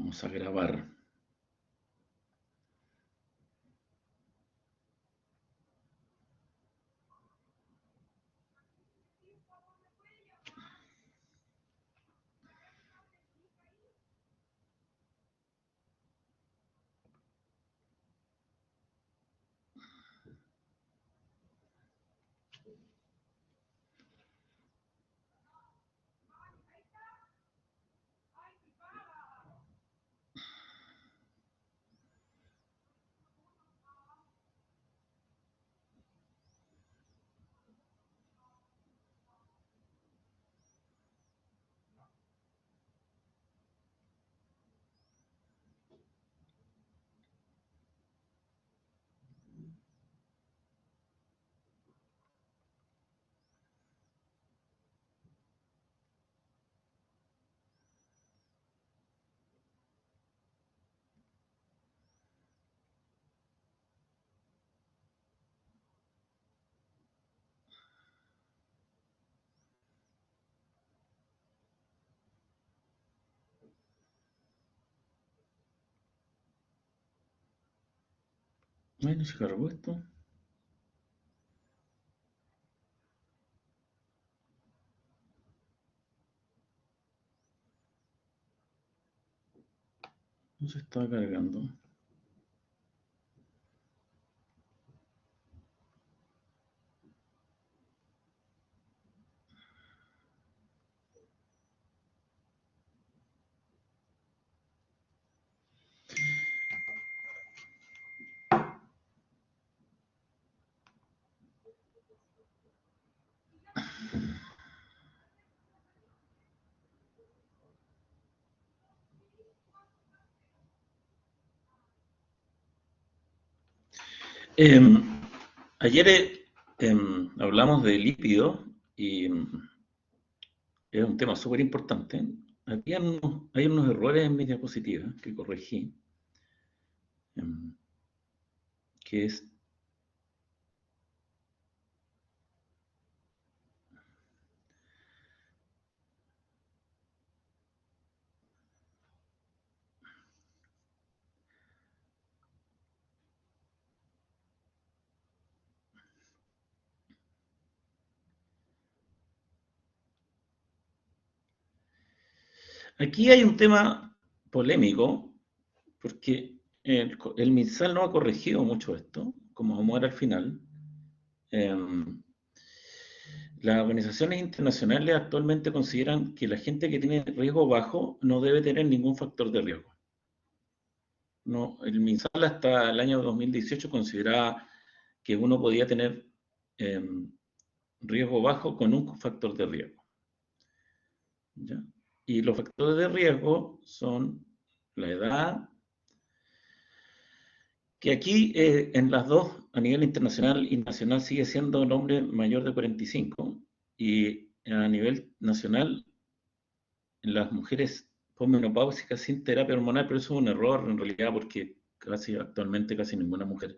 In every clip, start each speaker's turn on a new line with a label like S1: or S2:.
S1: Vamos a grabar. Bueno, se cargó esto. No se está cargando. Ayer hablamos de lípidos y es un tema súper importante. Hay unos errores en mi diapositiva que corregí, em, que es aquí hay un tema polémico porque el MinSal no ha corregido mucho esto, como vamos a ver al final. Las organizaciones internacionales actualmente consideran que la gente que tiene riesgo bajo no debe tener ningún factor de riesgo. No, el MinSal hasta el año 2018 consideraba que uno podía tener riesgo bajo con un factor de riesgo. ¿Ya? Y los factores de riesgo son la edad, que aquí en las dos, a nivel internacional y nacional, sigue siendo el hombre mayor de 45, y a nivel nacional, las mujeres posmenopáusicas sin terapia hormonal, pero eso es un error en realidad porque actualmente casi ninguna mujer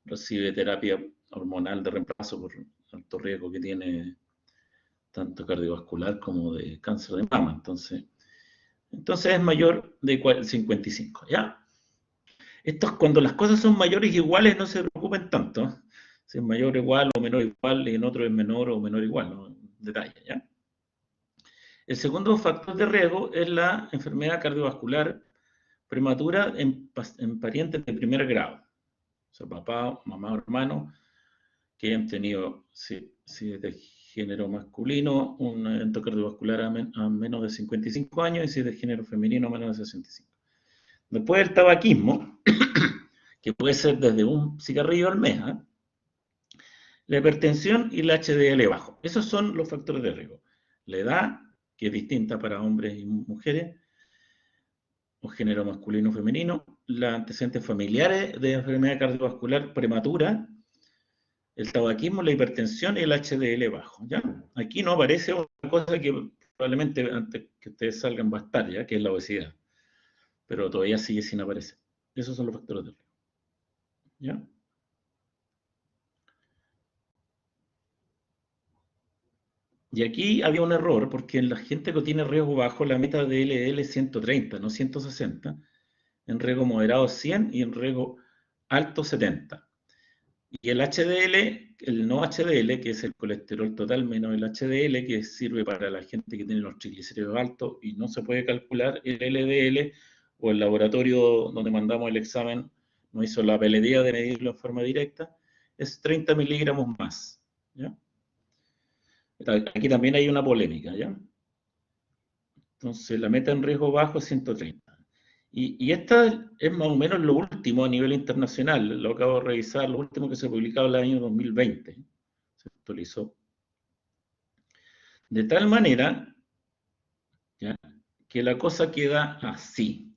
S1: recibe terapia hormonal de reemplazo por alto riesgo que tiene tanto cardiovascular como de cáncer de mama. Entonces es mayor de 55, ¿ya? Esto es cuando las cosas son mayores y iguales, no se preocupen tanto. Si es mayor igual o menor igual, y en otro es menor o menor igual, ¿no? Detalle, ¿ya? El segundo factor de riesgo es la enfermedad cardiovascular prematura en parientes de primer grado. O sea, papá, mamá o hermano que hayan tenido, si es de género masculino, un evento cardiovascular a menos de 55 años, y si es de género femenino, a menos de 65. Después el tabaquismo, que puede ser desde un cigarrillo al mes, ¿eh? La hipertensión y el HDL bajo. Esos son los factores de riesgo. La edad, que es distinta para hombres y mujeres, o género masculino o femenino, los antecedentes familiares de enfermedad cardiovascular prematura, el tabaquismo, la hipertensión y el HDL bajo, ¿ya? Aquí no aparece una cosa que probablemente antes que ustedes salgan va a estar, ¿ya? Que es la obesidad, pero todavía sigue sin aparecer. Esos son los factores de riesgo, ¿ya? Y aquí había un error, porque en la gente que tiene riesgo bajo, la meta de LDL es 130, no 160. En riesgo moderado 100 y en riesgo alto 70. Y el HDL, el no HDL, que es el colesterol total menos el HDL, que sirve para la gente que tiene los triglicéridos altos y no se puede calcular el LDL, o el laboratorio donde mandamos el examen no hizo la pelería de medirlo en forma directa, es 30 miligramos más. ¿Ya? Aquí también hay una polémica, ¿ya? Entonces, la meta en riesgo bajo es 130. Y esta es más o menos lo último a nivel internacional, lo acabo de revisar, lo último que se publicó el año 2020, se actualizó. De tal manera, ¿ya?, que la cosa queda así.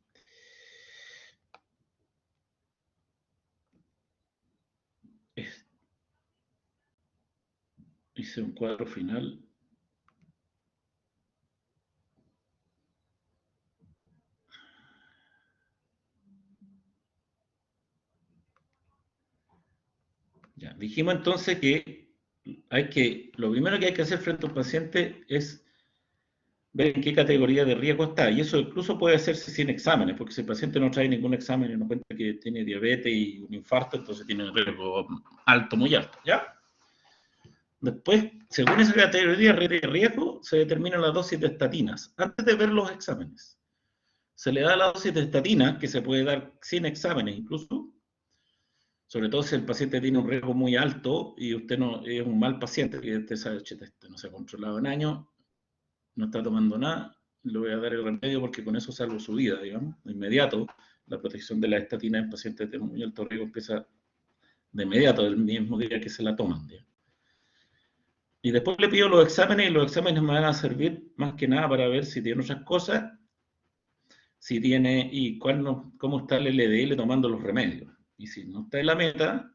S1: Hice un cuadro final. Ya, dijimos entonces que lo primero que hay que hacer frente a un paciente es ver en qué categoría de riesgo está. Y eso incluso puede hacerse sin exámenes, porque si el paciente no trae ningún examen y nos cuenta que tiene diabetes y un infarto, entonces tiene un riesgo alto, muy alto, ¿ya? Después, según esa categoría de riesgo, se determina la dosis de estatinas, antes de ver los exámenes. Se le da la dosis de estatinas, que se puede dar sin exámenes incluso, sobre todo si el paciente tiene un riesgo muy alto y usted no es un mal paciente, que usted sabe, este no se ha controlado en años, no está tomando nada, le voy a dar el remedio porque con eso salvo su vida, digamos, de inmediato. La protección de la estatina en pacientes de muy alto riesgo empieza de inmediato, el mismo día que se la toman, digamos. Y después le pido los exámenes, y los exámenes me van a servir más que nada para ver si tiene otras cosas, si tiene y cómo está el LDL tomando los remedios. Y si no está en la meta,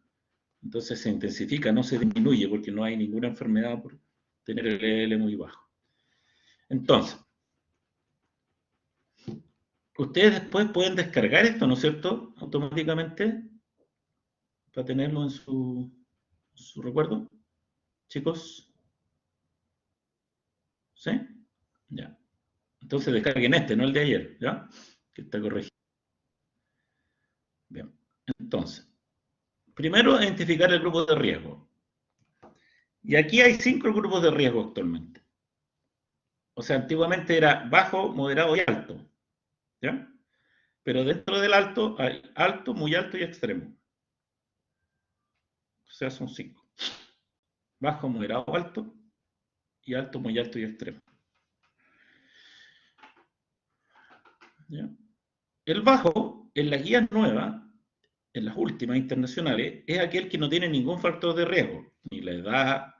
S1: entonces se intensifica, no se disminuye, porque no hay ninguna enfermedad por tener el LDL muy bajo. Entonces, ustedes después pueden descargar esto, ¿no es cierto?, automáticamente, para tenerlo en su recuerdo, chicos. ¿Sí? Ya. Entonces descarguen este, no el de ayer, ¿ya? Que está corregido. Bien. Entonces, primero, identificar el grupo de riesgo. Y aquí hay 5 grupos de riesgo actualmente. O sea, antiguamente era bajo, moderado y alto. ¿Ya? Pero dentro del alto hay alto, muy alto y extremo. O sea, son 5. Bajo, moderado, alto, y alto, muy alto y extremo. ¿Ya? El bajo, en las guías nuevas, en las últimas internacionales, es aquel que no tiene ningún factor de riesgo, ni la edad,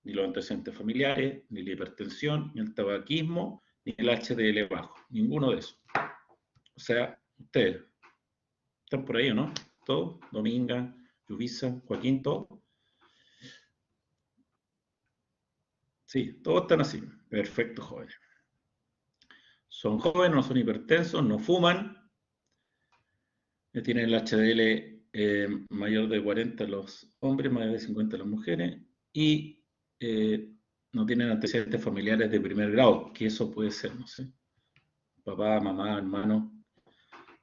S1: ni los antecedentes familiares, ni la hipertensión, ni el tabaquismo, ni el HDL bajo, ninguno de esos. O sea, ustedes están por ahí, ¿o no? ¿Todos? Dominga, Yubisa, Joaquín, ¿todos? Sí, todos están así. Perfecto, jóvenes. Son jóvenes, no son hipertensos, no fuman, tienen el HDL mayor de 40 los hombres, mayor de 50 las mujeres, y no tienen antecedentes familiares de primer grado, que eso puede ser, no sé, papá, mamá, hermano,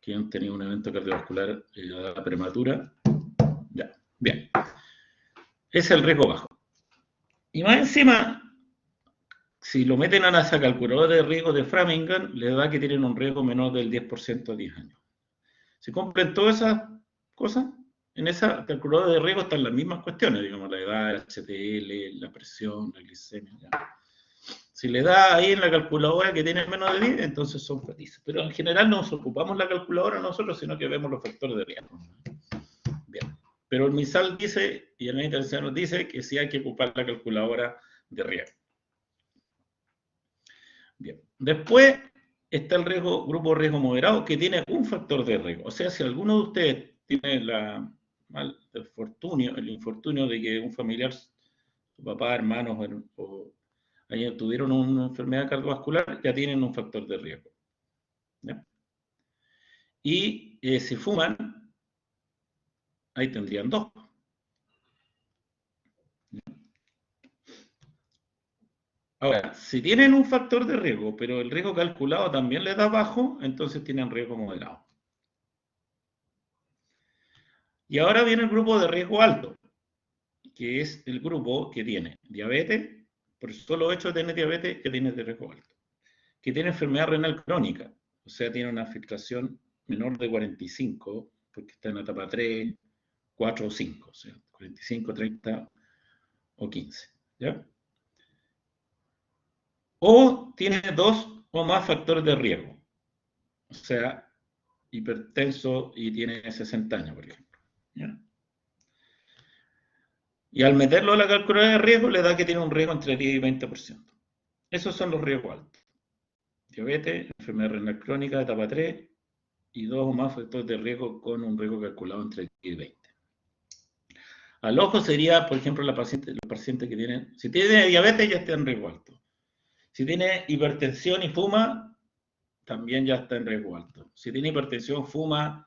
S1: que han tenido un evento cardiovascular a edad prematura. Ya, bien. Ese es el riesgo bajo. Y más encima, si lo meten a esa calculadora de riesgo de Framingham, les da que tienen un riesgo menor del 10% a 10 años. Si cumplen todas esas cosas, en esa calculadora de riesgo están las mismas cuestiones, digamos, la edad, el HDL, la presión, la glicemia. ¿Ya? Si le da ahí en la calculadora que tiene menos de 10, entonces son felices. Pero en general no nos ocupamos la calculadora nosotros, sino que vemos los factores de riesgo. Bien. Pero el MISAL dice, y el Medio Internacional nos dice, que sí hay que ocupar la calculadora de riesgo. Bien. Después está el grupo de riesgo moderado, que tiene un factor de riesgo. O sea, si alguno de ustedes tiene el infortunio de que un familiar, su papá, hermanos o tuvieron una enfermedad cardiovascular, ya tienen un factor de riesgo. ¿Ya? Y si fuman, ahí tendrían 2. Ahora, si tienen un factor de riesgo, pero el riesgo calculado también les da bajo, entonces tienen riesgo moderado. Y ahora viene el grupo de riesgo alto, que es el grupo que tiene diabetes, por el solo hecho de tener diabetes, que tiene de riesgo alto, que tiene enfermedad renal crónica, o sea, tiene una filtración menor de 45, porque está en la etapa 3, 4 o 5, o sea, 45, 30 o 15, ¿ya? O tiene dos o más factores de riesgo, o sea, hipertenso y tiene 60 años, por ejemplo, ¿ya? Y al meterlo a la calculadora de riesgo le da que tiene un riesgo entre 10 y 20%. Esos son los riesgos altos. Diabetes, enfermedad renal crónica, etapa 3 y dos o más factores de riesgo con un riesgo calculado entre 10 y 20. Al ojo sería, por ejemplo, los pacientes que tienen, si tiene diabetes ya está en riesgo alto. Si tiene hipertensión y fuma, también ya está en riesgo alto. Si tiene hipertensión, fuma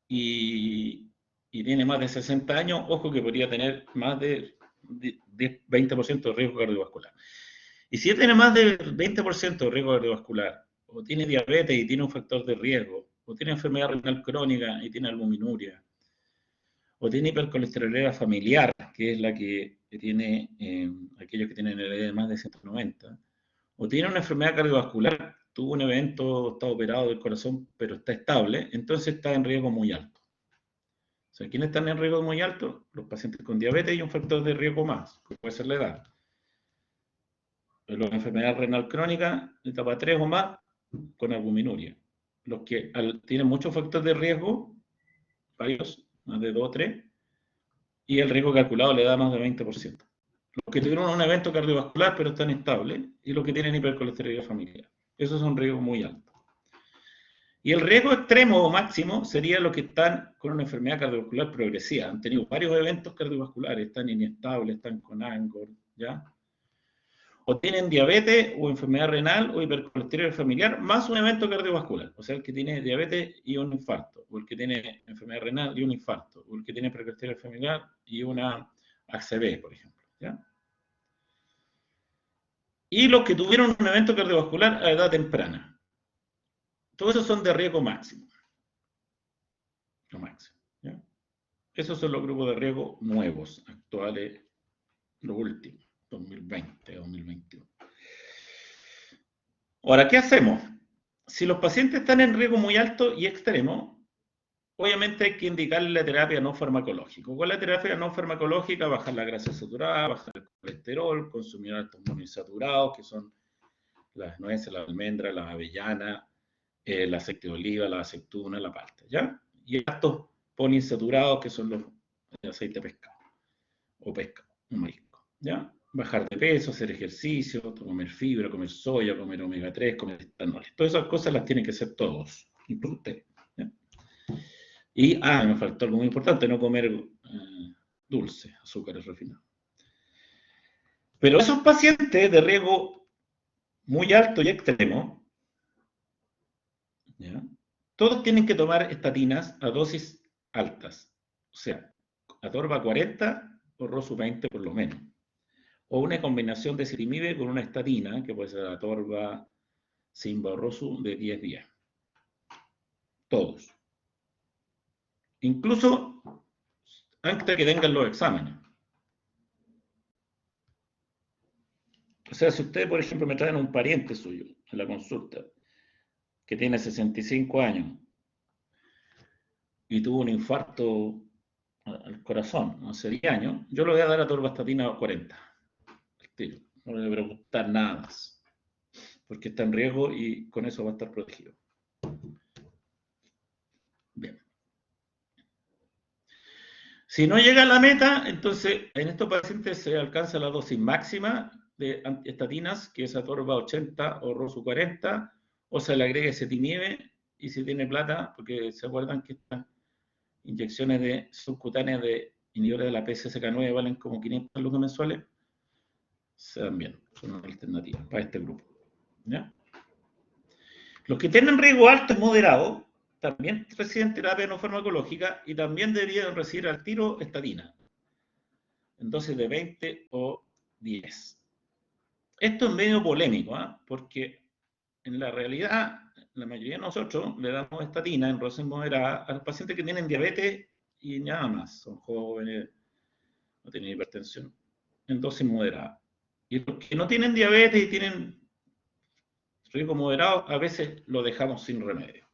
S1: y tiene más de 60 años, ojo que podría tener más de 20% de riesgo cardiovascular. Y si tiene más de 20% de riesgo cardiovascular, o tiene diabetes y tiene un factor de riesgo, o tiene enfermedad renal crónica y tiene albuminuria, o tiene hipercolesterolemia familiar, que es la que tiene aquellos que tienen LDL de más de 190, o tiene una enfermedad cardiovascular, tuvo un evento, está operado del corazón, pero está estable, entonces está en riesgo muy alto. O sea, ¿quiénes están en riesgo muy alto? Los pacientes con diabetes y un factor de riesgo más, que puede ser la edad. Los de enfermedad renal crónica, etapa 3 o más, con albuminuria. Los que tienen muchos factores de riesgo, varios, más de 2 o 3, y el riesgo calculado le da más de 20%. Los que tuvieron un evento cardiovascular pero están estables, y los que tienen hipercolesterolemia familiar. Esos son riesgos muy altos. Y el riesgo extremo o máximo sería los que están con una enfermedad cardiovascular progresiva. Han tenido varios eventos cardiovasculares, están inestables, están con ANGOR, ¿ya? O tienen diabetes o enfermedad renal o hipercolesterolemia familiar más un evento cardiovascular. O sea, el que tiene diabetes y un infarto, o el que tiene enfermedad renal y un infarto, o el que tiene hipercolesterolemia familiar y una ACV, por ejemplo, ¿ya? Y los que tuvieron un evento cardiovascular a edad temprana. Todos esos son de riesgo máximo. Lo máximo, ¿ya? Esos son los grupos de riesgo nuevos, actuales, los últimos, 2020, 2021. Ahora, ¿qué hacemos? Si los pacientes están en riesgo muy alto y extremo, obviamente hay que indicarle la terapia no farmacológica. Con la terapia no farmacológica, bajar la grasa saturada, bajar el colesterol, consumir altos monoinsaturados, que son las nueces, la almendra, la avellana, el aceite de oliva, la aceituna, la palta, ¿ya? Y estos poliinsaturados, que son los de aceite de pescado, o pescado, un marisco, ¿ya? Bajar de peso, hacer ejercicio, comer fibra, comer soya, comer omega 3, comer etanol. Todas esas cosas las tienen que hacer todos, incluso ustedes, ¿ya? Y, me faltó algo muy importante, no comer dulce, azúcares refinados. Pero esos pacientes de riesgo muy alto y extremo, ¿ya? Todos tienen que tomar estatinas a dosis altas. O sea, atorva 40 o rosu 20 por lo menos. O una combinación de citimib con una estatina, que puede ser atorva, simba o rosu, de 10 días. Todos. Incluso antes de que tengan los exámenes. O sea, si usted, por ejemplo, me traen un pariente suyo en la consulta, que tiene 65 años y tuvo un infarto al corazón hace 10 años, yo le voy a dar atorvastatina a 40. No le voy a preguntar nada más, porque está en riesgo y con eso va a estar protegido. Bien. Si no llega a la meta, entonces en estos pacientes se alcanza la dosis máxima de estatinas, que es atorva 80 o rosu 40, o se le agrega ezetimibe, y si tiene plata, porque se acuerdan que estas inyecciones de subcutáneas de inhibidores de la PCSK9 valen como 500 lucas mensuales, se dan bien, son una alternativa para este grupo, ¿ya? Los que tienen riesgo alto y moderado también reciben terapia no farmacológica y también deberían recibir al tiro estatina, en dosis de 20 o 10. Esto es medio polémico, ¿eh? Porque en la realidad, la mayoría de nosotros le damos estatina en dosis moderada a los pacientes que tienen diabetes y nada más, son jóvenes, no tienen hipertensión, en dosis moderada. Y los que no tienen diabetes y tienen riesgo moderado, a veces lo dejamos sin remedio.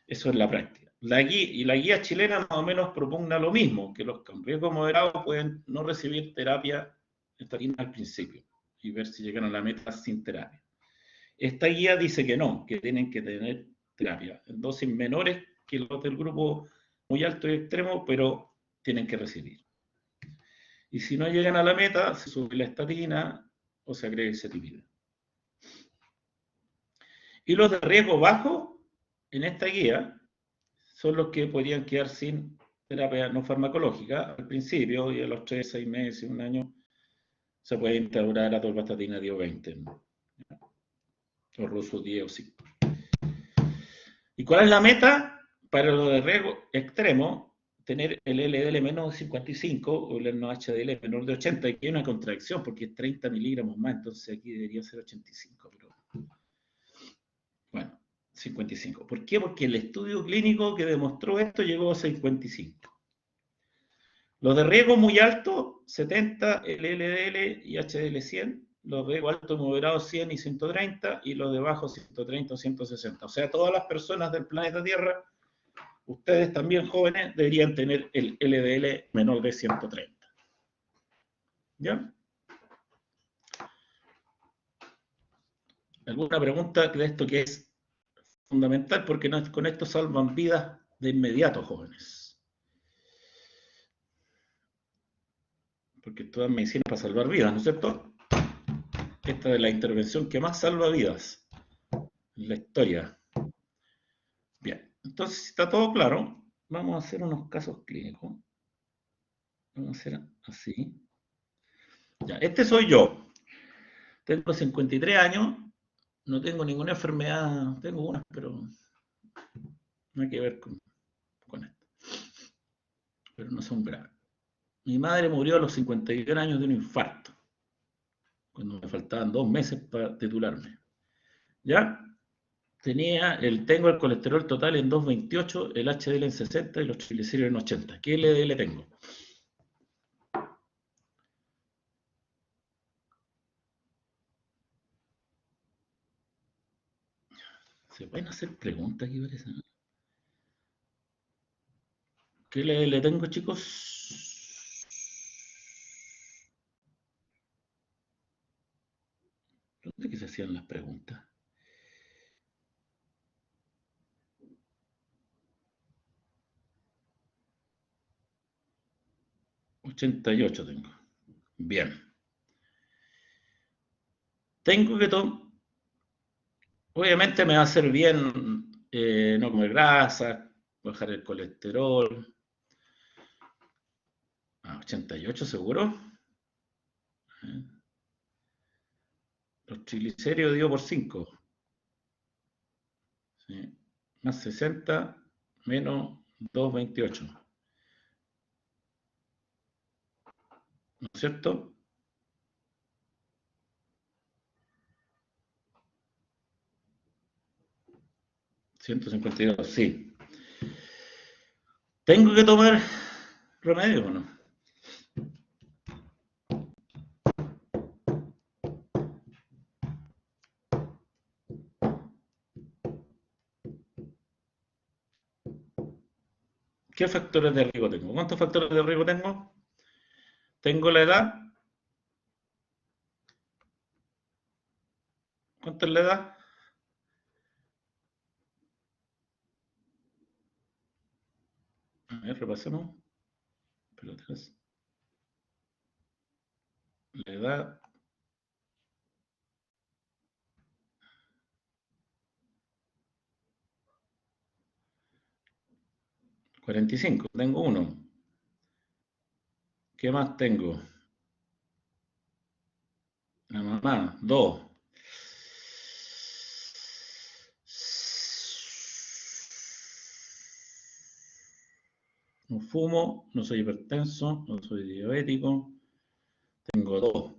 S1: Eso es la práctica. La guía chilena más o menos propugna lo mismo, que los con riesgo moderado pueden no recibir terapia estatina al principio y ver si llegan a la meta sin terapia. Esta guía dice que no, que tienen que tener terapia en dosis menores que los del grupo muy alto y extremo, pero tienen que recibir. Y si no llegan a la meta, se sube la estatina o se agrega ezetimibe. Y los de riesgo bajo, en esta guía, son los que podrían quedar sin terapia no farmacológica al principio y a los 3, 6 meses, un año, se puede instaurar atorvastatina dio 20, ¿no? O ruso 10 o 5. ¿Y cuál es la meta? Para los de riesgo extremo, tener el LDL menor de 55 o el NOHDL menor de 80. Aquí hay una contradicción porque es 30 miligramos más, entonces aquí debería ser 85. Pero bueno, 55. ¿Por qué? Porque el estudio clínico que demostró esto llegó a 55. Los de riesgo muy alto, 70, el LDL y HDL 100. Los de riesgo alto y moderado, 100 y 130. Y los de bajo, 130 o 160. O sea, todas las personas del planeta Tierra, ustedes también jóvenes, deberían tener el LDL menor de 130. ¿Ya? ¿Alguna pregunta de esto que es fundamental? Porque con esto salvan vidas de inmediato, jóvenes. Porque toda medicina es para salvar vidas, ¿no es cierto? Esta es la intervención que más salva vidas en la historia. Bien, entonces si está todo claro, vamos a hacer unos casos clínicos. Vamos a hacer así. Ya, este soy yo. Tengo 53 años, no tengo ninguna enfermedad, tengo unas, pero no hay que ver con esto. Pero no son graves. Mi madre murió a los 51 años de un infarto, cuando me faltaban 2 meses para titularme. ¿Ya? Tengo el colesterol total en 228, el HDL en 60 y los triglicéridos en 80. ¿Qué LDL tengo? ¿Se pueden hacer preguntas aquí, parece? ¿Qué LDL tengo, chicos? ¿Dónde que se hacían las preguntas? 88 tengo. Bien. Tengo que tomar. Obviamente me va a hacer bien no comer grasa, bajar el colesterol. 88 seguro. Los triglicéridos digo por 5. ¿Sí? Más 60 menos 228. ¿No es cierto? 152, sí. ¿Tengo que tomar remedio o no? ¿Qué factores de riesgo tengo? ¿Cuántos factores de riesgo tengo? Tengo la edad. ¿Cuánto es la edad? A ver, repasemos. Pelotas. La edad. 45. Tengo uno. ¿Qué más tengo? La mamá. 2. No fumo, no soy hipertenso, no soy diabético. Tengo 2.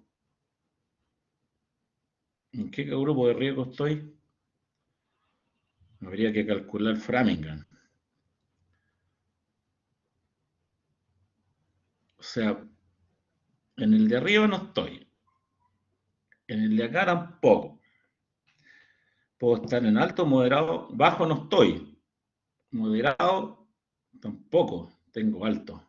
S1: ¿En qué grupo de riesgo estoy? Habría que calcular Framingham. O sea, en el de arriba no estoy. En el de acá tampoco. Puedo estar en alto, moderado, bajo no estoy. Moderado tampoco tengo alto.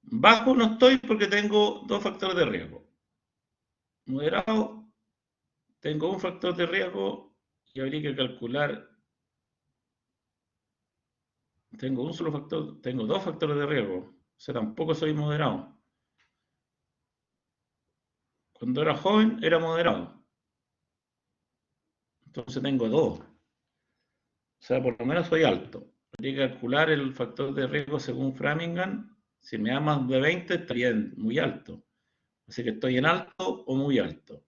S1: Bajo no estoy porque tengo dos factores de riesgo. Moderado tengo un factor de riesgo y habría que calcular. Tengo un solo factor, tengo dos factores de riesgo. O sea, tampoco soy moderado. Cuando era joven era moderado. Entonces tengo dos. O sea, por lo menos soy alto. Habría que calcular el factor de riesgo según Framingham. Si me da más de 20 estaría muy alto. Así que estoy en alto o muy alto.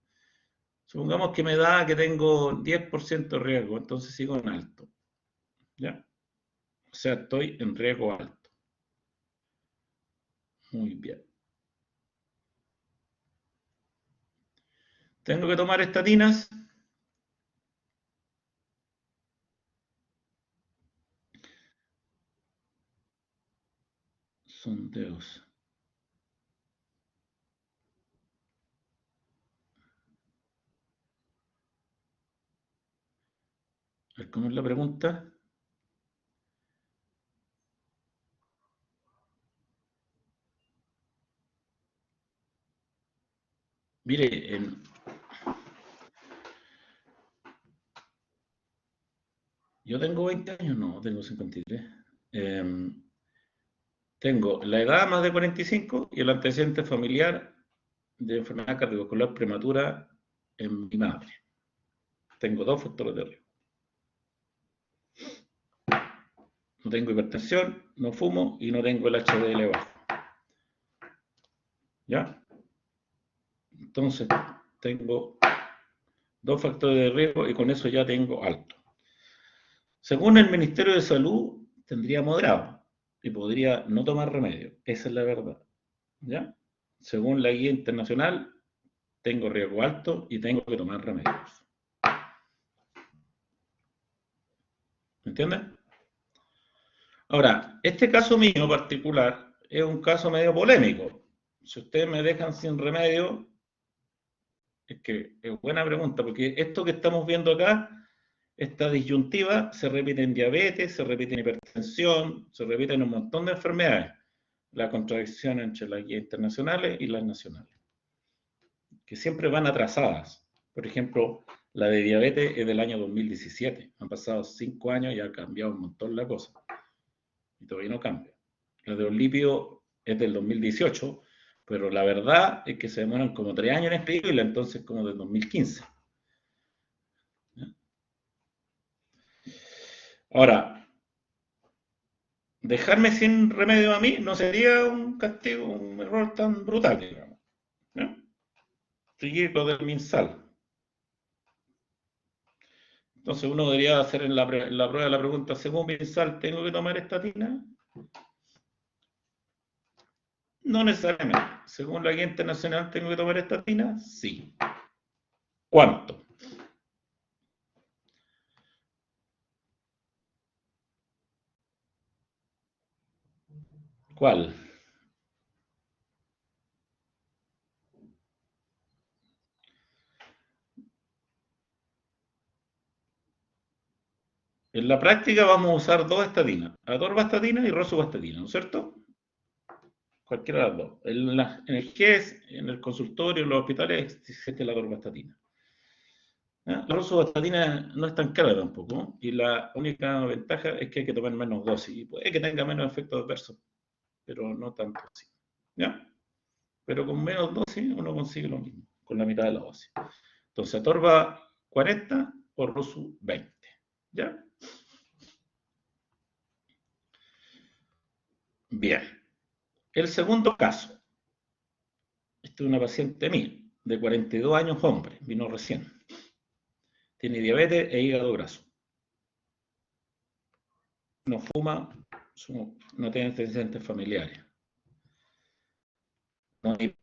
S1: Supongamos que me da que tengo 10% de riesgo, entonces sigo en alto. ¿Ya? O sea, estoy en riesgo alto. Muy bien. ¿Tengo que tomar estatinas? Sondeos. A ver, ¿cómo es la pregunta? Mire, yo tengo 20 años, no, tengo 53. Tengo la edad más de 45 y el antecedente familiar de enfermedad cardiovascular prematura en mi madre. Tengo dos factores de riesgo. No tengo hipertensión, no fumo y no tengo el HDL bajo. ¿Ya? Entonces, tengo dos factores de riesgo y con eso ya tengo alto. Según el Ministerio de Salud, tendría moderado y podría no tomar remedio. Esa es la verdad. ¿Ya? Según la guía internacional, tengo riesgo alto y tengo que tomar remedios. ¿Me entienden? Ahora, este caso mío particular es un caso medio polémico. Si ustedes me dejan sin remedio, es que es buena pregunta, porque esto que estamos viendo acá, esta disyuntiva, se repite en diabetes, se repite en hipertensión, se repite en un montón de enfermedades. La contradicción entre las guías internacionales y las nacionales, que siempre van atrasadas. Por ejemplo, la de diabetes es del año 2017. Han pasado 5 años y ha cambiado un montón la cosa. Y todavía no cambia. La de los lípidos es del 2018, pero la verdad es que se demoran como 3 años en escribirla, entonces como del 2015. Ahora, dejarme sin remedio a mí no sería un castigo, un error tan brutal, digamos. ¿No? Seguir lo del MinSal. Entonces uno debería hacer en la prueba de la pregunta, según MinSal, ¿tengo que tomar estatina? No necesariamente. Según la guía internacional, ¿tengo que tomar estatina? Sí. ¿Cuánto? ¿Cuál? En la práctica vamos a usar dos estatinas, atorvastatina y rosuvastatina, ¿no es cierto? Cualquiera de las dos. En el GES, en el consultorio, en los hospitales existe la atorvastatina. ¿Ya? La rosuvastatina no es tan cara tampoco, y la única ventaja es que hay que tomar menos dosis, y puede que tenga menos efectos adversos, pero no tanto así. ¿Ya? Pero con menos dosis uno consigue lo mismo, con la mitad de la dosis. Entonces, atorva 40 o rosu 20. ¿Ya? Bien. El segundo caso. Esta es una paciente mía, de 42 años, hombre, vino recién. Tiene diabetes e hígado graso. No fuma, no tiene antecedentes familiares. no hay-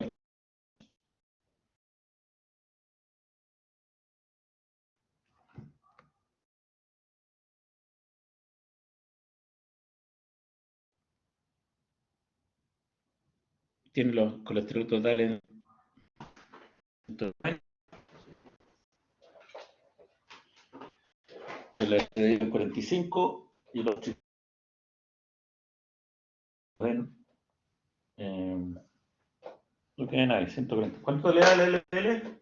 S1: tiene los colesterol totales en 45 y los triglicéridos en lo que ven ahí, 140. ¿Cuánto le da el LDL?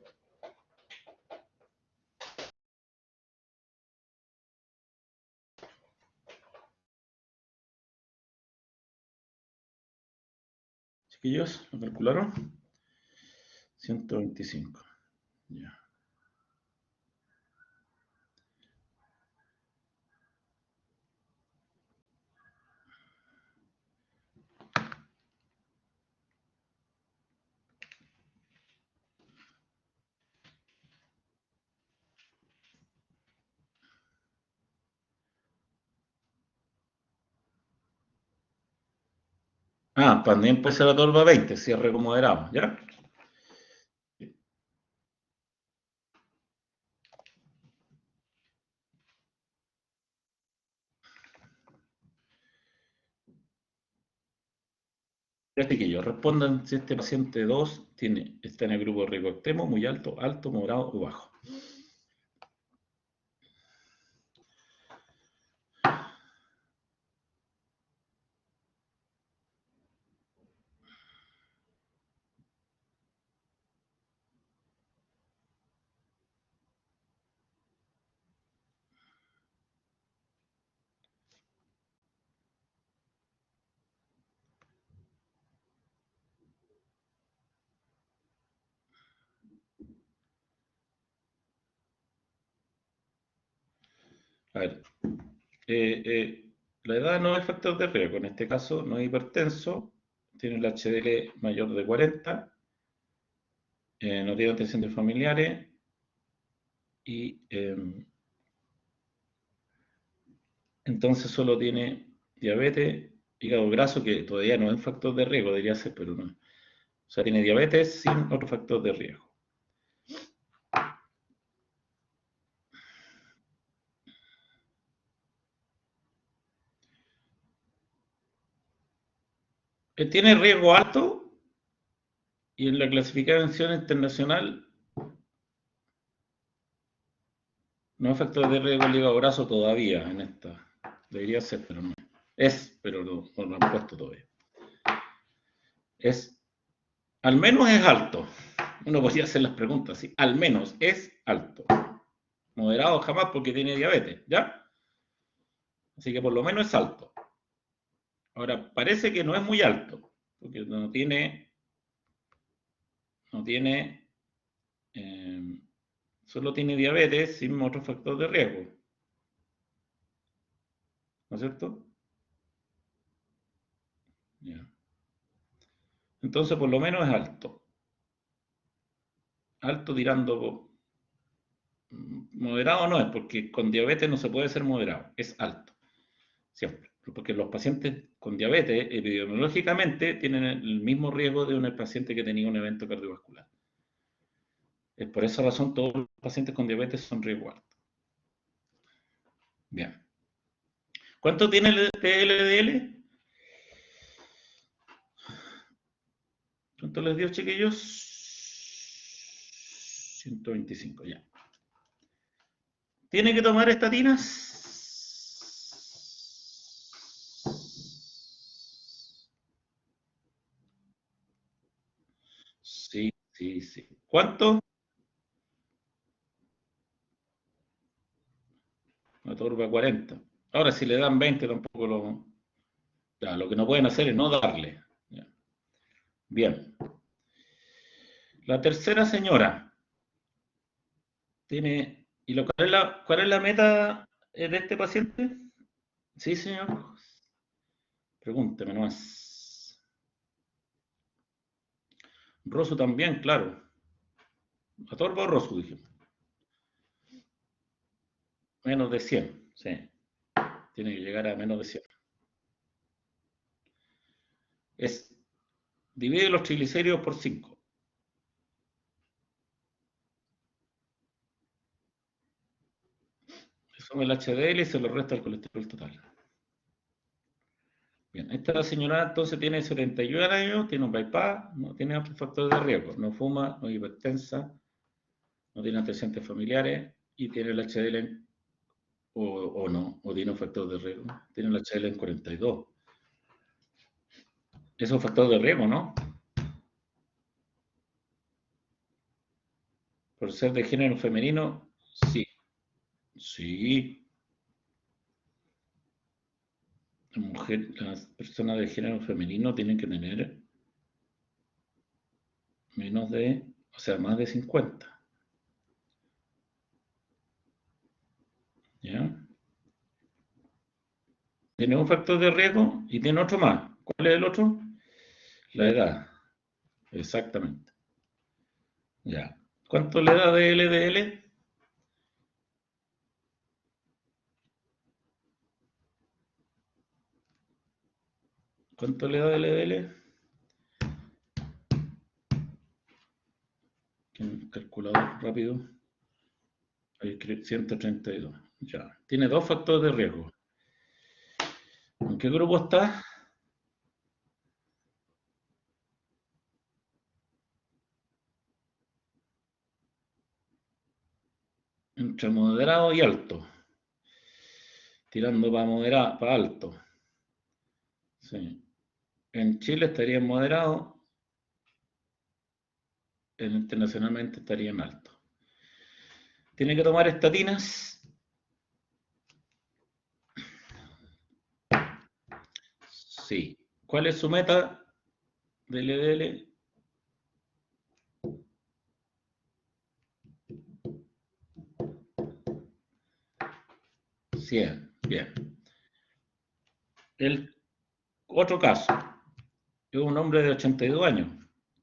S1: Chiquillos, ¿lo calcularon? 125. Ya. También puede ser la torba 20, cierre como moderado, ¿ya? Ya, chiquillos, respondan si este paciente 2 está en el grupo de riesgo extremo, muy alto, alto, moderado o bajo. A ver, la edad no es factor de riesgo, en este caso no es hipertenso, tiene el HDL mayor de 40, no tiene antecedentes familiares y entonces solo tiene diabetes, hígado graso, que todavía no es factor de riesgo, debería ser, pero no. O sea, tiene diabetes sin otro factor de riesgo. Tiene riesgo alto y en la clasificación internacional no es factor de riesgo el hígado graso todavía en esta. Debería ser, pero no. Es, pero no lo han puesto todavía. Es, al menos es alto. Uno podría hacer las preguntas, ¿sí? Al menos es alto. Moderado jamás porque tiene diabetes, ¿ya? Así que por lo menos es alto. Ahora, parece que no es muy alto, porque no tiene, solo tiene diabetes sin otro factor de riesgo, ¿no es cierto? Ya. Entonces, por lo menos es alto. Alto tirando moderado no es, porque con diabetes no se puede ser moderado, es alto, siempre. Porque los pacientes con diabetes, epidemiológicamente, tienen el mismo riesgo de un paciente que tenía un evento cardiovascular. Es por esa razón todos los pacientes con diabetes son riesgo alto. Bien. ¿Cuánto tiene el LDL? ¿Cuánto les dio, chiquillos? 125, ya. ¿Tiene que tomar estatinas? Sí, sí, sí. ¿Cuánto? Una turba 40. Ahora, si le dan 20, tampoco lo. Ya, lo que no pueden hacer es no darle. Ya. Bien. La tercera señora tiene. ¿Cuál es la meta de este paciente? Sí, señor. Pregúnteme nomás. Rosu también, claro. A Torbo o Rosu, dije. Menos de 100, sí. Tiene que llegar a menos de 100. Es divide los triglicéridos por 5. Se suma el HDL y se lo resta el colesterol total. Bien, esta señora entonces tiene 71 años, tiene un bypass, no tiene otros factores de riesgo, no fuma, no es hipertensa, no tiene antecedentes familiares y tiene el HDL o no, o tiene un factor de riesgo, tiene el HDL en 42. Es un factor de riesgo, ¿no? Por ser de género femenino, sí. Sí. Las personas de género femenino tienen que tener menos de, o sea, más de 50. ¿Ya? Tiene un factor de riesgo y tiene otro más. ¿Cuál es el otro? La edad. Exactamente. Ya. ¿Cuánto le da de LDL? ¿Cuánto le da de LDL? ¿Quién calculador rápido? Ahí, 132. Ya. Tiene dos factores de riesgo. ¿En qué grupo está? Entre moderado y alto. Tirando para moderado, para alto. Sí. En Chile estaría en moderado, internacionalmente estaría en alto. Tiene que tomar estatinas. Sí. ¿Cuál es su meta de LDL? 100. Bien. El otro caso. Es un hombre de 82 años.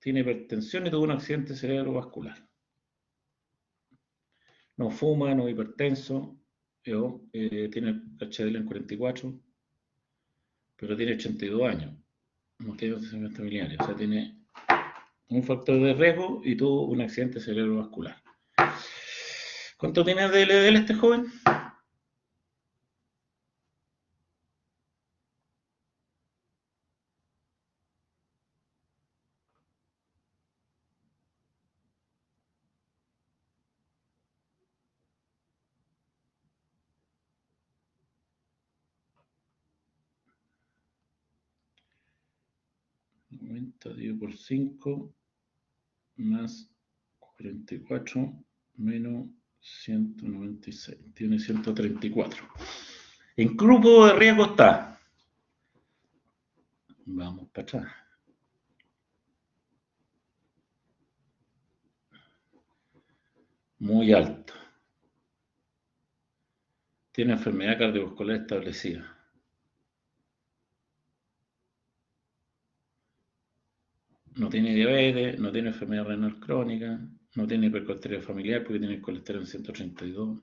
S1: Tiene hipertensión y tuvo un accidente cerebrovascular. No fuma, no es hipertenso. Tiene HDL en 44, pero tiene 82 años. No tiene antecedentes familiares. O sea, tiene un factor de riesgo y tuvo un accidente cerebrovascular. ¿Cuánto tiene de LDL este joven? Dividido por 5 más 44 menos 196. Tiene 134. ¿En qué grupo de riesgo está? Vamos para atrás. Muy alto. Tiene enfermedad cardiovascular establecida. No tiene diabetes, no tiene enfermedad renal crónica, no tiene hipercolesterolemia familiar porque tiene el colesterol en 132.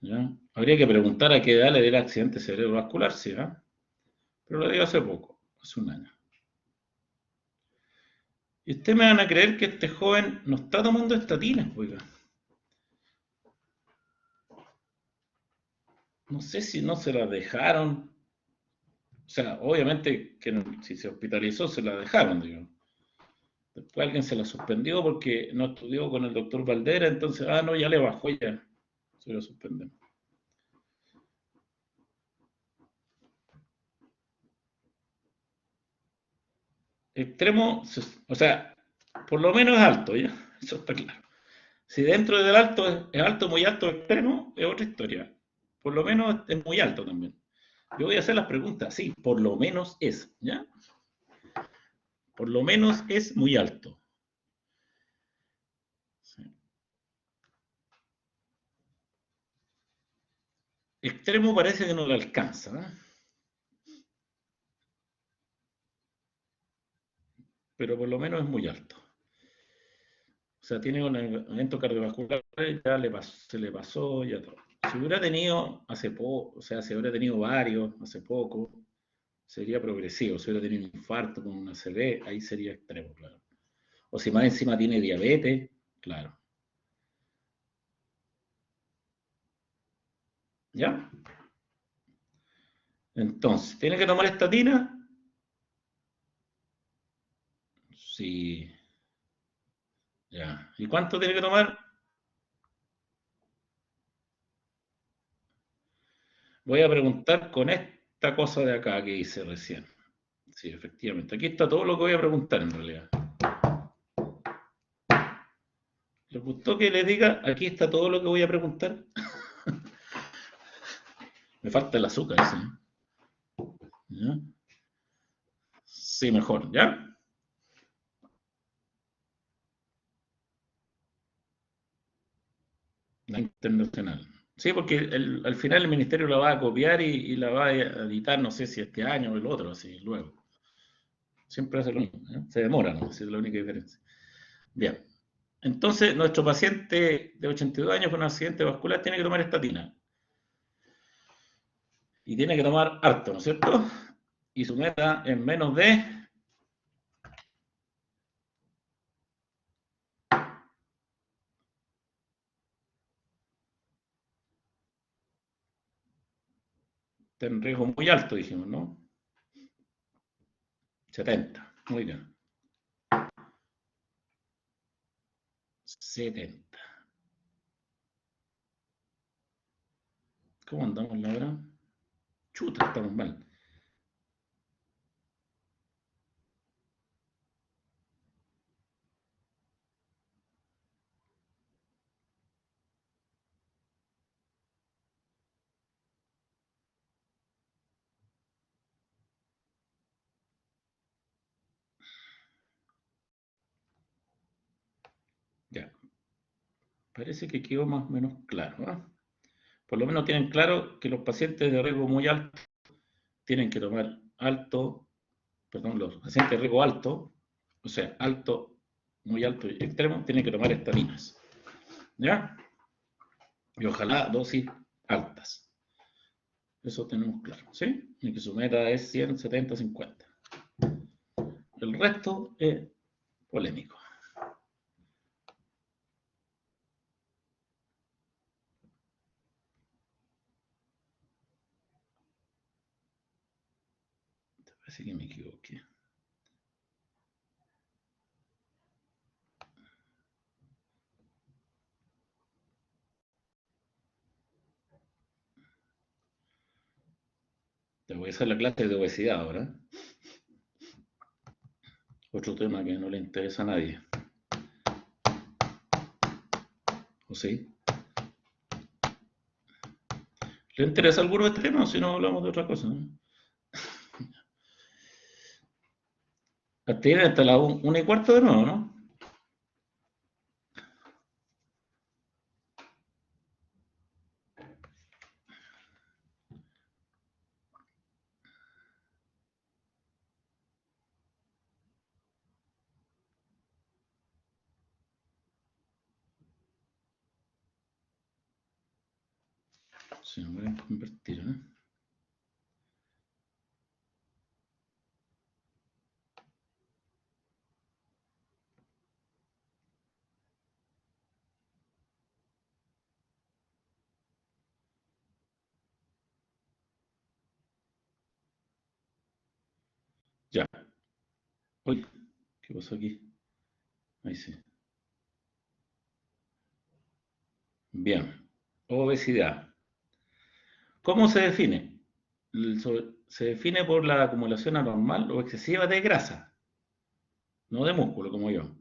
S1: ¿Ya? Habría que preguntar a qué edad le dio el accidente cerebrovascular, sí, ¿eh? Pero lo dio hace poco, hace un año. Y ustedes me van a creer que este joven no está tomando estatinas, oiga. No sé si no se las dejaron. O sea, obviamente que si se hospitalizó se la dejaron, digo. Después alguien se la suspendió porque no estudió con el doctor Valdera, entonces, no, ya le bajó ya. Se lo suspenden. Extremo, o sea, por lo menos es alto, ¿ya? Eso está claro. Si dentro del alto es alto, muy alto, extremo, es otra historia. Por lo menos es muy alto también. Yo voy a hacer las preguntas, sí, por lo menos es, ¿ya? Por lo menos es muy alto. Sí. Extremo parece que no le alcanza, ¿eh? Pero por lo menos es muy alto. O sea, tiene un evento cardiovascular, ya se le pasó, ya todo. Si hubiera tenido hace poco, o sea, si hubiera tenido varios hace poco, sería progresivo. Si hubiera tenido un infarto con una ACV, ahí sería extremo, claro. O si más encima tiene diabetes, claro. ¿Ya? Entonces, ¿tiene que tomar estatina? Sí. Ya. ¿Y cuánto tiene que tomar? Voy a preguntar con esta cosa de acá que hice recién. Sí, efectivamente. Aquí está todo lo que voy a preguntar en realidad. ¿Les gustó que les diga? Aquí está todo lo que voy a preguntar. Me falta el azúcar, sí. ¿Ya? Sí, mejor, ¿ya? La internacional. Sí, porque al final el ministerio la va a copiar y la va a editar, no sé si este año o el otro, así, luego. Siempre hace lo mismo, ¿eh? Se demora, ¿no? Esa es la única diferencia. Bien. Entonces, nuestro paciente de 82 años con accidente vascular tiene que tomar estatina. Y tiene que tomar harto, ¿no es cierto? Y su meta es menos de... Está en riesgo muy alto, dijimos, ¿no? 70. Muy bien. 70. ¿Cómo andamos la hora? Chuta, estamos mal. Ya. Parece que quedó más o menos claro, ¿eh? Por lo menos tienen claro que los pacientes de riesgo muy alto tienen que tomar alto, perdón, los pacientes de riesgo alto, o sea, alto, muy alto y extremo, tienen que tomar estatinas. ¿Ya? Y ojalá dosis altas. Eso tenemos claro, ¿sí? Y que su meta es 100, 70, 50. El resto es polémico. Parece que me equivoqué. Te voy a hacer la clase de obesidad ahora. Otro tema que no le interesa a nadie. ¿O sí? ¿Le interesa alguno de este tema o si no hablamos de otra cosa? ¿No? Tiene hasta la 1:15 de nuevo, ¿no? Se me voy a convertir, ¿no? Ya. Uy, ¿qué pasó aquí? Ahí sí. Bien. Obesidad. ¿Cómo se define? Se define por la acumulación anormal o excesiva de grasa, no de músculo como yo,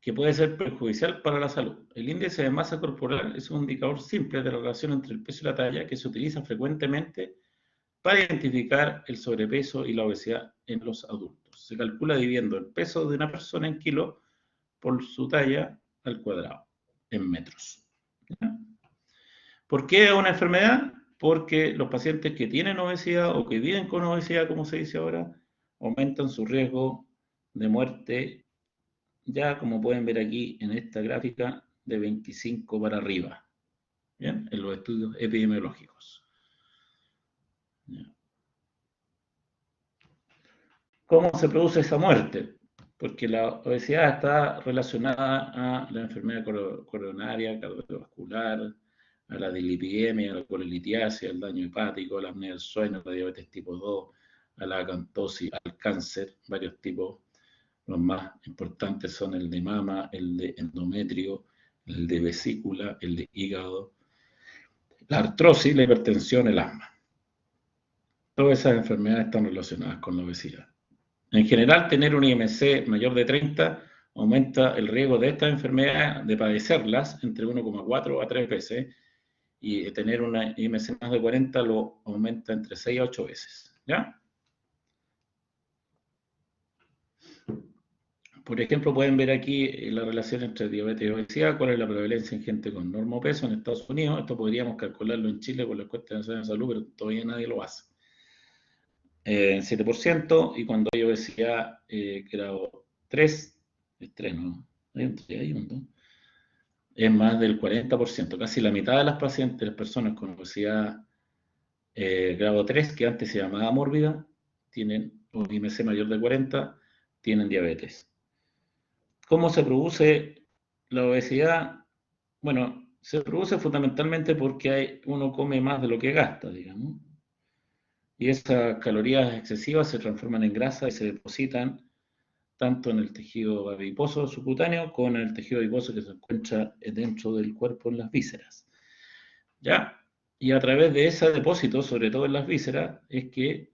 S1: que puede ser perjudicial para la salud. El índice de masa corporal es un indicador simple de la relación entre el peso y la talla que se utiliza frecuentemente para identificar el sobrepeso y la obesidad en los adultos. Se calcula dividiendo el peso de una persona en kilos por su talla al cuadrado, en metros. ¿Ya? ¿Por qué es una enfermedad? Porque los pacientes que tienen obesidad o que viven con obesidad, como se dice ahora, aumentan su riesgo de muerte, ya como pueden ver aquí en esta gráfica, de 25 para arriba, ¿bien? En los estudios epidemiológicos. ¿Ya? ¿Cómo se produce esa muerte? Porque la obesidad está relacionada a la enfermedad coronaria, cardiovascular, a la dilipidemia, a la colelitiasis, al daño hepático, a la apnea del sueño, a la diabetes tipo 2, a la acantosis, al cáncer, varios tipos. Los más importantes son el de mama, el de endometrio, el de vesícula, el de hígado, la artrosis, la hipertensión, el asma. Todas esas enfermedades están relacionadas con la obesidad. En general, tener un IMC mayor de 30 aumenta el riesgo de estas enfermedades, de padecerlas, entre 1,4 a 3 veces, y tener una IMC más de 40 lo aumenta entre 6 a 8 veces. ¿Ya? Por ejemplo, pueden ver aquí la relación entre diabetes y obesidad, cuál es la prevalencia en gente con normopeso en Estados Unidos. Esto podríamos calcularlo en Chile por la encuesta nacional de salud, pero todavía nadie lo hace. 7%, y cuando hay obesidad grado 3, es 3, ¿no? Hay un 3, hay un 2, es más del 40%, casi la mitad de las pacientes, las personas con obesidad grado 3, que antes se llamaba mórbida, tienen un IMC mayor de 40, tienen diabetes. ¿Cómo se produce la obesidad? Bueno, se produce fundamentalmente porque uno come más de lo que gasta, digamos. Y esas calorías excesivas se transforman en grasa y se depositan tanto en el tejido adiposo subcutáneo como en el tejido adiposo que se encuentra dentro del cuerpo en las vísceras. ¿Ya? Y a través de ese depósito, sobre todo en las vísceras, es que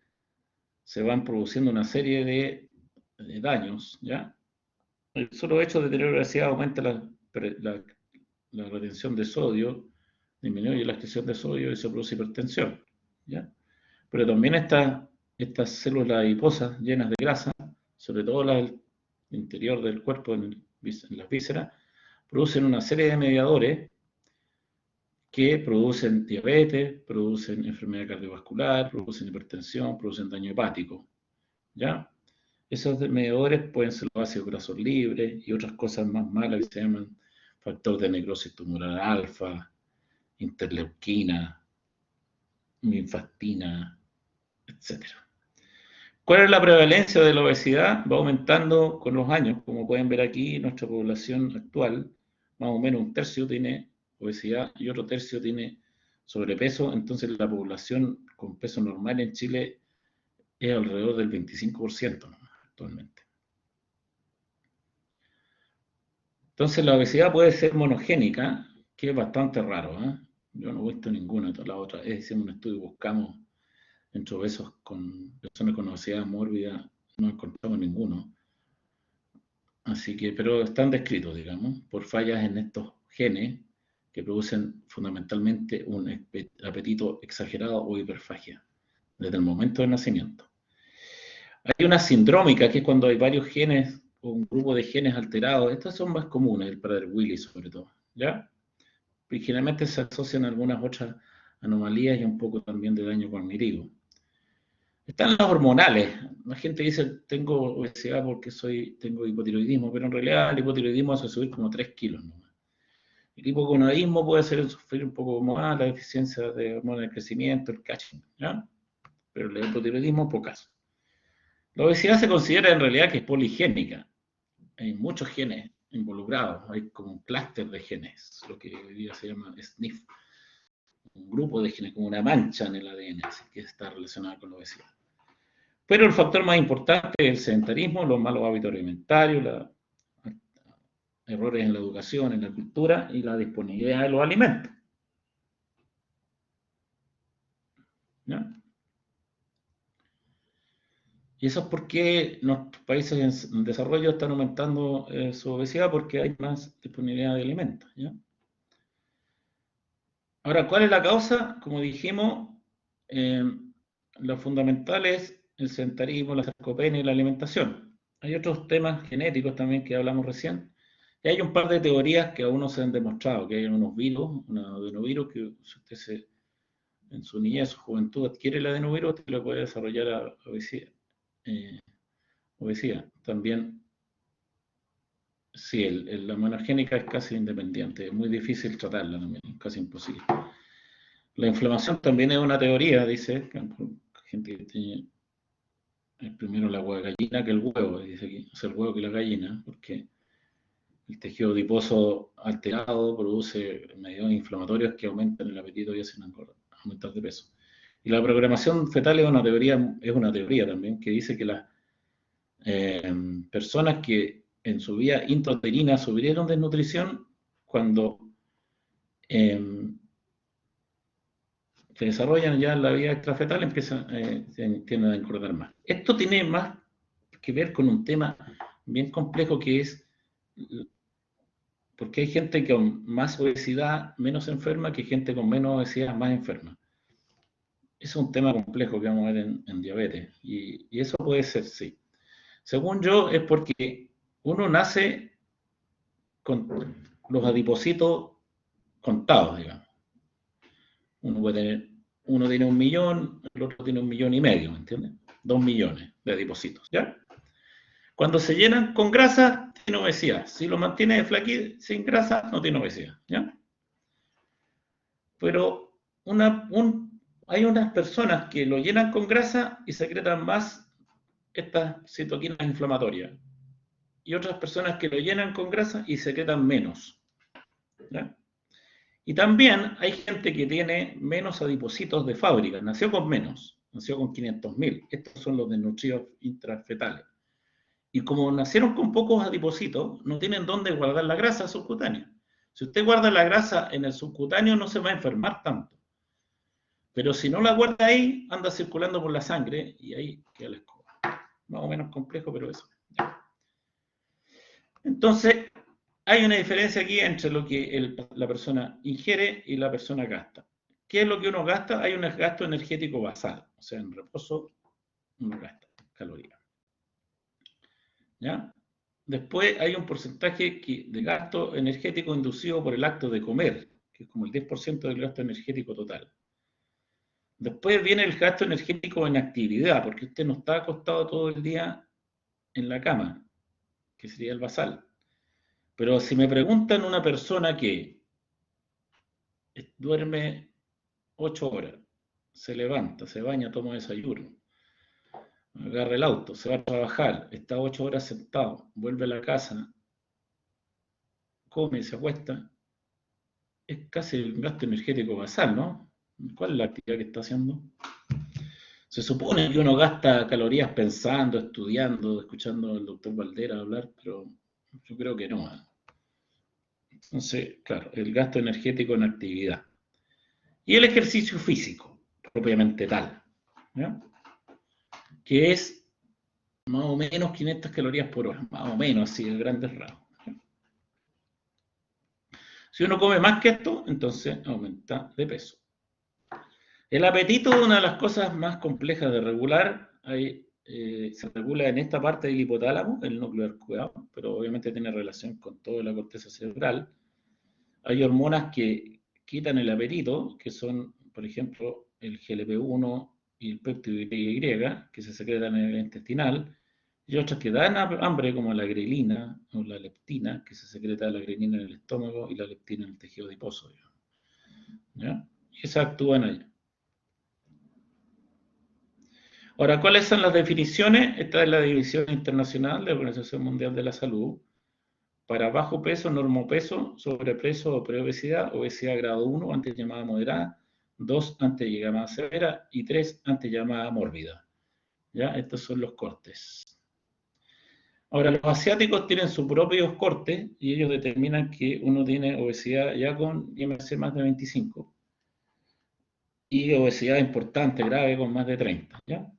S1: se van produciendo una serie de daños, ¿ya? El solo hecho de tener obesidad aumenta la retención de sodio, disminuye la excreción de sodio y se produce hipertensión, ¿ya? Pero también estas células adiposas llenas de grasa, sobre todo las del interior del cuerpo, en las vísceras, producen una serie de mediadores que producen diabetes, producen enfermedad cardiovascular, producen hipertensión, producen daño hepático, ¿ya? Esos mediadores pueden ser los ácidos grasos libres y otras cosas más malas que se llaman factor de necrosis tumoral alfa, interleuquina, linfastina, etc. ¿Cuál es la prevalencia de la obesidad? Va aumentando con los años. Como pueden ver aquí, nuestra población actual, más o menos un tercio tiene obesidad y otro tercio tiene sobrepeso. Entonces la población con peso normal en Chile es alrededor del 25% actualmente. Entonces la obesidad puede ser monogénica, que es bastante raro, ¿eh? Yo no he visto ninguna. La otra vez hicimos un estudio y buscamos entre obesos con personas con obesidad mórbida, no encontramos ninguno. Así que, pero están descritos, digamos, por fallas en estos genes que producen fundamentalmente un apetito exagerado o hiperfagia desde el momento del nacimiento. Hay una sindrómica, que es cuando hay varios genes o un grupo de genes alterados. Estas son más comunes, el Prader-Willi sobre todo, ¿ya? Y generalmente se asocian a algunas otras anomalías y un poco también de daño cognitivo. Están las hormonales. La gente dice, tengo obesidad porque tengo hipotiroidismo, pero en realidad el hipotiroidismo hace subir como 3 kilos, ¿no? El hipogonadismo puede hacer sufrir un poco más la deficiencia de hormonas del crecimiento, el Cushing, ¿ya? Pero el hipotiroidismo, pocas. La obesidad se considera en realidad que es poligénica. Hay muchos genes involucrados, hay como un clúster de genes, lo que hoy día se llama SNF, un grupo de genes, como una mancha en el ADN, así que está relacionada con la obesidad. Pero el factor más importante es el sedentarismo, los malos hábitos alimentarios, errores en la educación, en la cultura y la disponibilidad de los alimentos. ¿Ya? Y eso es porque nuestros países en desarrollo están aumentando su obesidad porque hay más disponibilidad de alimentos, ¿ya? Ahora, ¿cuál es la causa? Como dijimos, lo fundamental es el sedentarismo, la sarcopenia y la alimentación. Hay otros temas genéticos también que hablamos recién. Y hay un par de teorías que aún no se han demostrado, que hay unos virus, un adenovirus, que si usted en su niñez o juventud adquiere el adenovirus, usted le puede desarrollar obesidad. Obesidad. También, sí, la monogénica es casi independiente, es muy difícil tratarla también, es casi imposible. La inflamación también es una teoría, dice, gente que tiene primero la gallina que el huevo, dice aquí, o sea, el huevo que la gallina, porque el tejido adiposo alterado produce medios inflamatorios que aumentan el apetito y hacen aumentar de peso. Y la programación fetal es una teoría también que dice que las personas que en su vía intrauterina sufrieron desnutrición, cuando se desarrollan ya en la vía extrafetal, tienden a engordar más. Esto tiene más que ver con un tema bien complejo que es porque hay gente con más obesidad menos enferma que gente con menos obesidad más enferma. Es un tema complejo que vamos a ver en diabetes y eso puede ser, sí. Según yo, es porque uno nace con los adipocitos contados, digamos. Uno tiene 1 millón, el otro tiene 1,5 millones, ¿me entiendes? 2 millones de adipocitos, ¿ya? Cuando se llenan con grasa, tiene obesidad. Si lo mantiene flaquito, sin grasa, no tiene obesidad, ¿ya? Pero hay unas personas que lo llenan con grasa y secretan más estas citoquinas inflamatorias. Y otras personas que lo llenan con grasa y secretan menos, ¿ya? Y también hay gente que tiene menos adipocitos de fábrica, nació con menos, nació con 500.000. Estos son los desnutridos intrafetales. Y como nacieron con pocos adipocitos, no tienen dónde guardar la grasa subcutánea. Si usted guarda la grasa en el subcutáneo, no se va a enfermar tanto. Pero si no la guarda ahí, anda circulando por la sangre y ahí queda la escoba. Más o menos complejo, pero eso. Entonces, hay una diferencia aquí entre lo que la persona ingiere y la persona gasta. ¿Qué es lo que uno gasta? Hay un gasto energético basal. O sea, en reposo uno gasta calorías. ¿Ya? Después hay un porcentaje de gasto energético inducido por el acto de comer, que es como el 10% del gasto energético total. Después viene el gasto energético en actividad, porque usted no está acostado todo el día en la cama, que sería el basal. Pero si me preguntan una persona que duerme 8 horas, se levanta, se baña, toma desayuno, agarra el auto, se va a trabajar, está 8 horas sentado, vuelve a la casa, come, se acuesta, es casi el gasto energético basal, ¿no? ¿Cuál es la actividad que está haciendo? Se supone que uno gasta calorías pensando, estudiando, escuchando al doctor Valdera hablar, pero yo creo que no. Entonces, claro, el gasto energético en actividad. Y el ejercicio físico, propiamente tal, ¿ya? Que es más o menos 500 calorías por hora, más o menos, así en grandes rasgos. Si uno come más que esto, entonces aumenta de peso. El apetito es una de las cosas más complejas de regular. Se regula en esta parte del hipotálamo, el núcleo arcuado, pero obviamente tiene relación con toda la corteza cerebral. Hay hormonas que quitan el apetito, que son, por ejemplo, el GLP-1 y el péptido Y, que se secretan en el intestinal, y otras que dan hambre, como la grelina o la leptina, que se secreta la grelina en el estómago y la leptina en el tejido adiposo. ¿Ya? Y esas actúan allá. Ahora, ¿cuáles son las definiciones? Esta es la División Internacional de la Organización Mundial de la Salud. Para bajo peso, normopeso, sobrepeso o preobesidad, obesidad grado 1, antes llamada moderada, 2, antes llamada severa, y 3, antes llamada mórbida. ¿Ya? Estos son los cortes. Ahora, los asiáticos tienen sus propios cortes y ellos determinan que uno tiene obesidad ya con IMC más de 25 y obesidad importante, grave, con más de 30. ¿Ya?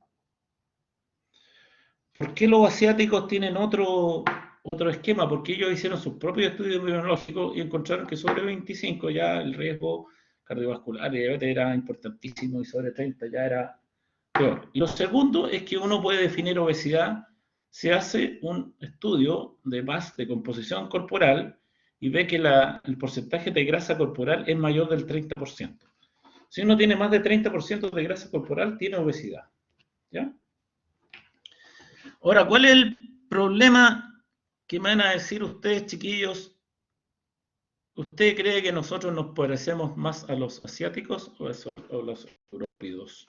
S1: ¿Por qué los asiáticos tienen otro esquema? Porque ellos hicieron sus propios estudios epidemiológicos y encontraron que sobre 25 ya el riesgo cardiovascular y diabetes era importantísimo y sobre 30 ya era peor. Y lo segundo es que uno puede definir obesidad. Se hace un estudio de MAS, de composición corporal, y ve que el porcentaje de grasa corporal es mayor del 30%. Si uno tiene más de 30% de grasa corporal, tiene obesidad. ¿Ya? Ahora, ¿cuál es el problema que me van a decir ustedes, chiquillos? ¿Usted cree que nosotros nos parecemos más a los asiáticos o a los europeos?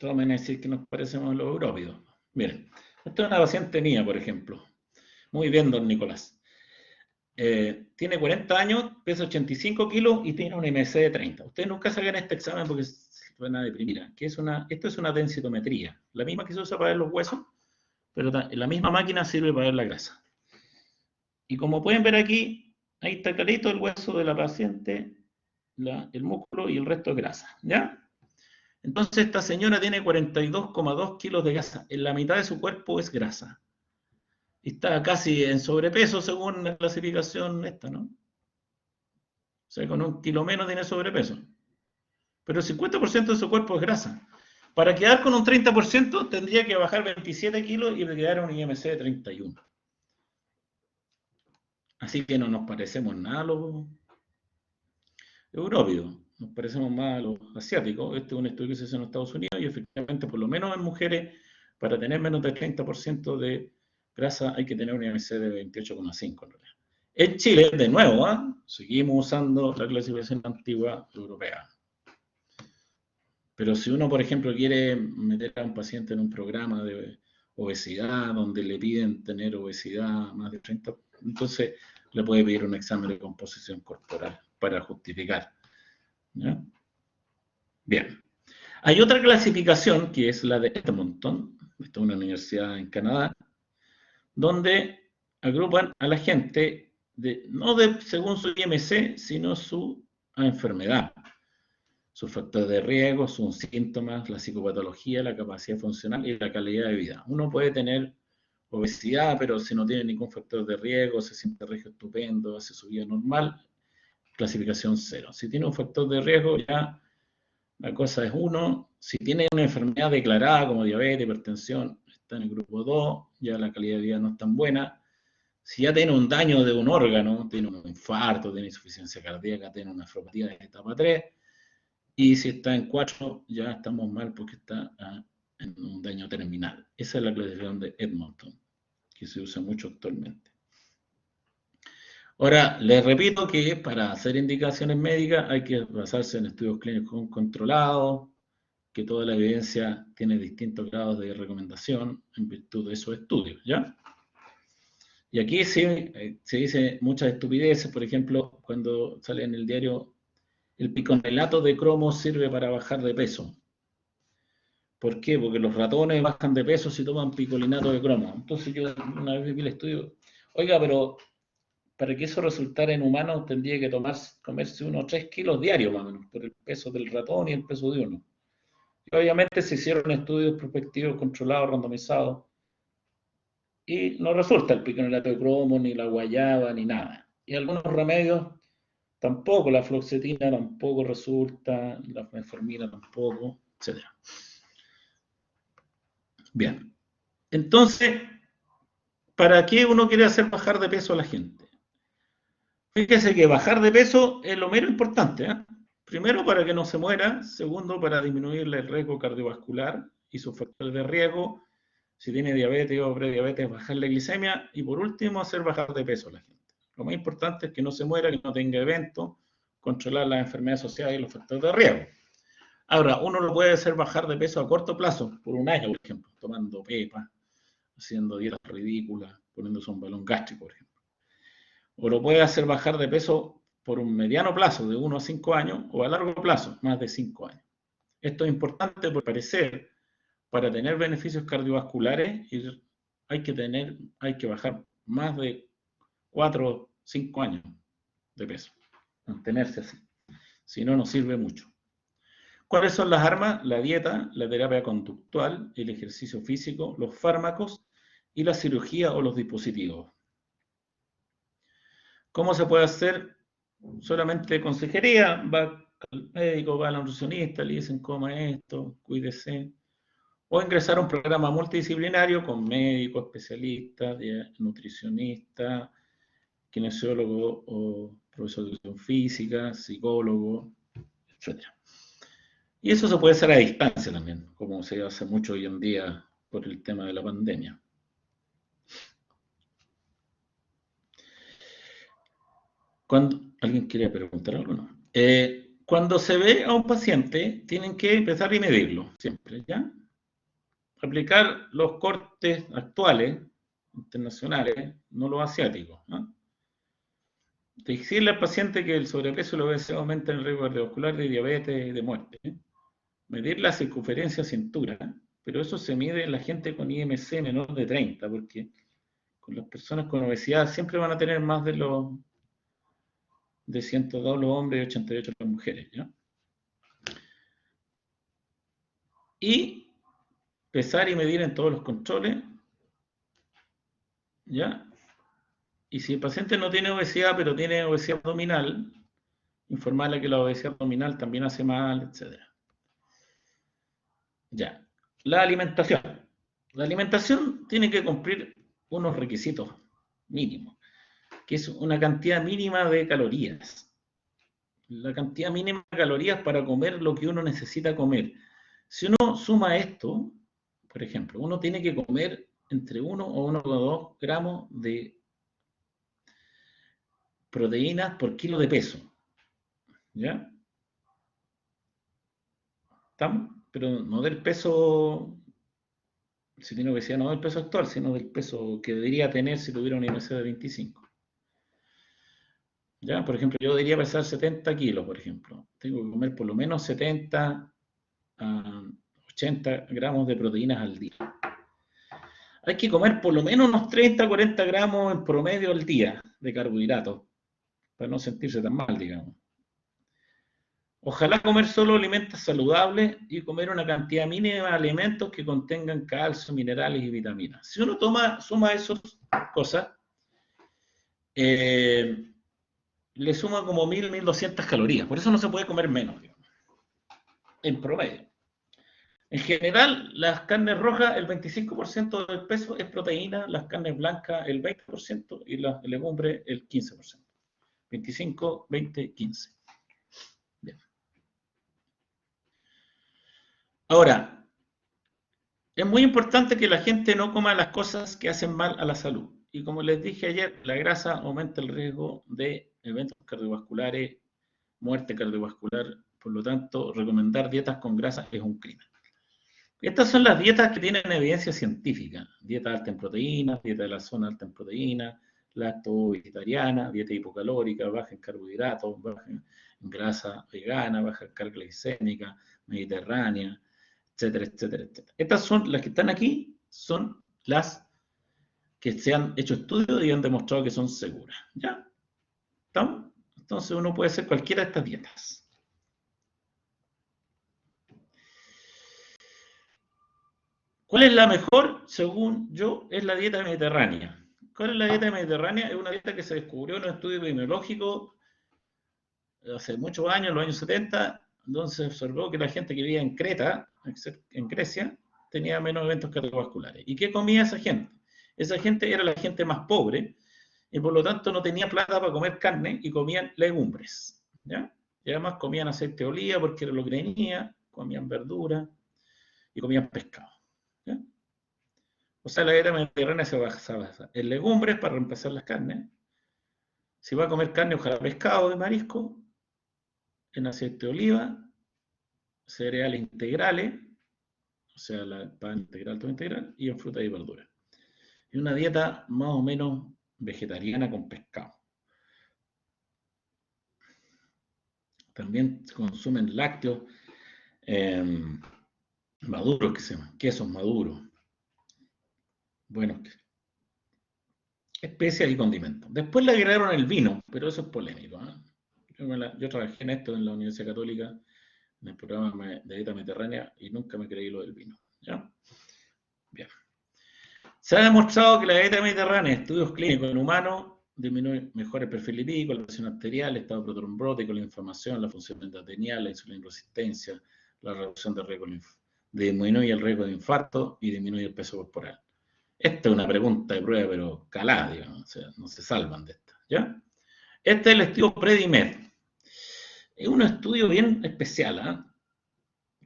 S1: todos van a decir que nos parecemos a los europeos. Miren, esta es una paciente mía, por ejemplo. Muy bien, don Nicolás. Tiene 40 años, pesa 85 kilos y tiene un MC de 30. Ustedes nunca sacan este examen porque se van a deprimir. Esto es una densitometría, la misma que se usa para ver los huesos, pero la misma máquina sirve para ver la grasa. Y como pueden ver aquí, ahí está clarito el hueso de la paciente, el músculo y el resto de grasa, ¿ya? Entonces esta señora tiene 42,2 kilos de grasa. En la mitad de su cuerpo es grasa. Está casi en sobrepeso según la clasificación esta, ¿no? O sea, con 1 kilo menos tiene sobrepeso. Pero el 50% de su cuerpo es grasa. Para quedar con un 30% tendría que bajar 27 kilos y quedar un IMC de 31. Así que no nos parecemos nada a los europeos. Nos parecemos más a los asiáticos. Este es un estudio que se hizo en Estados Unidos y efectivamente, por lo menos en mujeres, para tener menos del 30% de grasa hay que tener un IMC de 28,5 en realidad. En Chile, de nuevo, seguimos usando la clasificación antigua europea. Pero si uno, por ejemplo, quiere meter a un paciente en un programa de obesidad, donde le piden tener obesidad más de 30, entonces le puede pedir un examen de composición corporal para justificar. ¿Ya? Bien. Hay otra clasificación que es la de Edmonton, esta es una universidad en Canadá, donde agrupan a la gente no según su IMC, sino su enfermedad, sus factores de riesgo, sus síntomas, la psicopatología, la capacidad funcional y la calidad de vida. Uno puede tener obesidad, pero si no tiene ningún factor de riesgo, se siente regio estupendo, hace su vida normal, clasificación 0. Si tiene un factor de riesgo, ya la cosa es 1. Si tiene una enfermedad declarada como diabetes, hipertensión, está en el grupo 2, ya la calidad de vida no es tan buena. Si ya tiene un daño de un órgano, tiene un infarto, tiene insuficiencia cardíaca, tiene una nefropatía de etapa 3, y si está en 4, ya estamos mal porque está en un daño terminal. Esa es la clasificación de Edmonton, que se usa mucho actualmente. Ahora, les repito que para hacer indicaciones médicas hay que basarse en estudios clínicos controlados, que toda la evidencia tiene distintos grados de recomendación en virtud de esos estudios, ¿ya? Y aquí sí, se dice muchas estupideces, por ejemplo, cuando sale en el diario, el piconelato de cromo sirve para bajar de peso. ¿Por qué? Porque los ratones bajan de peso si toman picolinato de cromo. Entonces yo una vez vi el estudio, oiga, pero para que eso resultara en humanos tendría que comerse unos 3 kilos diarios más o menos, por el peso del ratón y el peso de uno. Y obviamente se hicieron estudios prospectivos controlados, randomizados, y no resulta el piconelato de cromo, ni la guayaba, ni nada. Y algunos remedios tampoco, la fluoxetina tampoco resulta, la metformina tampoco, etc. Bien, entonces, ¿para qué uno quiere hacer bajar de peso a la gente? Fíjese que bajar de peso es lo menos importante, ¿eh? Primero, para que no se muera. Segundo, para disminuirle el riesgo cardiovascular y sus factores de riesgo. Si tiene diabetes o prediabetes, bajar la glicemia. Y por último, hacer bajar de peso a la gente. Lo más importante es que no se muera, que no tenga eventos, controlar las enfermedades asociadas y los factores de riesgo. Ahora, uno lo puede hacer bajar de peso a corto plazo, por un año, por ejemplo, tomando pepa, haciendo dietas ridículas, poniéndose un balón gástrico, por ejemplo. O lo puede hacer bajar de peso por un mediano plazo, de 1 a 5 años, o a largo plazo, más de 5 años. Esto es importante por parecer, para tener beneficios cardiovasculares, hay que bajar más de 4 o 5 años de peso, mantenerse así. Si no, no sirve mucho. ¿Cuáles son las armas? La dieta, la terapia conductual, el ejercicio físico, los fármacos y la cirugía o los dispositivos. ¿Cómo se puede hacer? Solamente consejería, va al médico, va al nutricionista, le dicen coma esto, cuídese. O ingresar a un programa multidisciplinario con médicos, especialistas, nutricionista, kinesiólogo o profesor de educación física, psicólogo, etc. Y eso se puede hacer a distancia también, como se hace mucho hoy en día por el tema de la pandemia. ¿Alguien quiere preguntar algo? No. cuando se ve a un paciente, tienen que empezar y medirlo, siempre, ¿ya? Aplicar los cortes actuales, internacionales, no los asiáticos, ¿no? Decirle al paciente que el sobrepeso y la obesidad aumentan el riesgo cardiovascular, de diabetes y de muerte, ¿eh? Medir la circunferencia cintura, pero eso se mide en la gente con IMC menor de 30, porque con las personas con obesidad siempre van a tener más de 102 los hombres y 88 las mujeres, ¿ya? Y pesar y medir en todos los controles, ¿ya? Y si el paciente no tiene obesidad, pero tiene obesidad abdominal, informarle que la obesidad abdominal también hace mal, etc. Ya. La alimentación. La alimentación tiene que cumplir unos requisitos mínimos, que es una cantidad mínima de calorías. La cantidad mínima de calorías para comer lo que uno necesita comer. Si uno suma esto, por ejemplo, uno tiene que comer entre 1 o 1,2 gramos de proteínas por kilo de peso. ¿Ya? ¿Estamos? Pero no del peso, si tiene obesidad, no del peso actual, sino del peso que debería tener si tuviera una IMC de 25. ¿Ya? Por ejemplo, yo debería pesar 70 kilos, por ejemplo. Tengo que comer por lo menos 70 a 80 gramos de proteínas al día. Hay que comer por lo menos unos 30 40 gramos en promedio al día de carbohidratos, para no sentirse tan mal, digamos. Ojalá comer solo alimentos saludables y comer una cantidad mínima de alimentos que contengan calcio, minerales y vitaminas. Si uno suma esas cosas, le suma como 1200 calorías. Por eso no se puede comer menos, digamos, en promedio. En general, las carnes rojas, el 25% del peso es proteína, las carnes blancas el 20% y las legumbres el 15%. 25, 20, 15. Bien. Ahora, es muy importante que la gente no coma las cosas que hacen mal a la salud. Y como les dije ayer, la grasa aumenta el riesgo de eventos cardiovasculares, muerte cardiovascular. Por lo tanto, recomendar dietas con grasa es un crimen. Estas son las dietas que tienen evidencia científica. Dieta alta en proteínas, dieta de la zona alta en proteínas, lacto-vegetariana, dieta hipocalórica, baja en carbohidratos, baja en grasa vegana, baja en carga glicémica, mediterránea, etcétera, etcétera, etcétera. Estas son las que están aquí, son las que se han hecho estudios y han demostrado que son seguras. ¿Ya? ¿Estamos? Entonces uno puede hacer cualquiera de estas dietas. ¿Cuál es la mejor? Según yo, es la dieta mediterránea. ¿Cuál es la dieta mediterránea? Es una dieta que se descubrió en un estudio epidemiológico hace muchos años, en los años 70, donde se observó que la gente que vivía en Creta, en Grecia, tenía menos eventos cardiovasculares. ¿Y qué comía esa gente? Esa gente era la gente más pobre y por lo tanto no tenía plata para comer carne y comían legumbres. ¿Ya? Y además comían aceite de oliva porque era lo que tenía, comían verdura y comían pescado. ¿Ya? O sea, la dieta mediterránea se basaba en legumbres para reemplazar las carnes. Si va a comer carne, ojalá pescado de marisco, en aceite de oliva, cereales integrales, o sea, el pan integral, todo integral, y en fruta y verdura. Y una dieta más o menos vegetariana con pescado. También se consumen lácteos maduros, que se llaman, quesos maduros. Bueno, especias y condimentos. Después le agregaron el vino, pero eso es polémico. Yo trabajé en esto en la Universidad Católica, en el programa de dieta mediterránea, y nunca me creí lo del vino. ¿Ya? Bien. Se ha demostrado que la dieta mediterránea, estudios clínicos en humanos, disminuye mejor el perfil lipídico, la presión arterial, el estado protrombótico, la inflamación, la función endotelial, la insulina resistencia, la reducción del riesgo, disminuye el riesgo de infarto y disminuye el peso corporal. Esta es una pregunta de prueba, pero calada, digamos, o sea, no se salvan de esta, ¿ya? Este es el estudio PREDIMED. Es un estudio bien especial, ¿eh?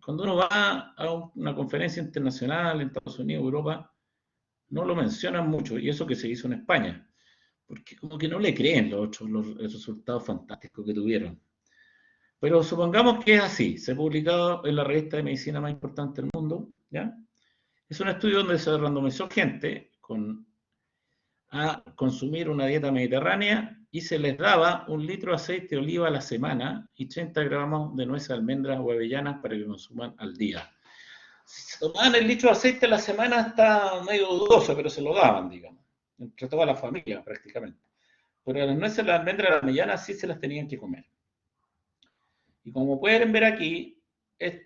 S1: Cuando uno va a una conferencia internacional en Estados Unidos, Europa, no lo mencionan mucho, y eso que se hizo en España, porque como que no le creen los resultados fantásticos que tuvieron. Pero supongamos que es así, se ha publicado en la revista de medicina más importante del mundo, ¿ya? Es un estudio donde se randomizó gente a consumir una dieta mediterránea y se les daba 1 litro de aceite de oliva a la semana y 30 gramos de nueces, almendras o avellanas para que consuman al día. Si se tomaban el litro de aceite a la semana está medio dudoso, pero se lo daban, digamos, entre toda la familia prácticamente. Pero las nueces, las almendras y las avellanas sí se las tenían que comer. Y como pueden ver aquí,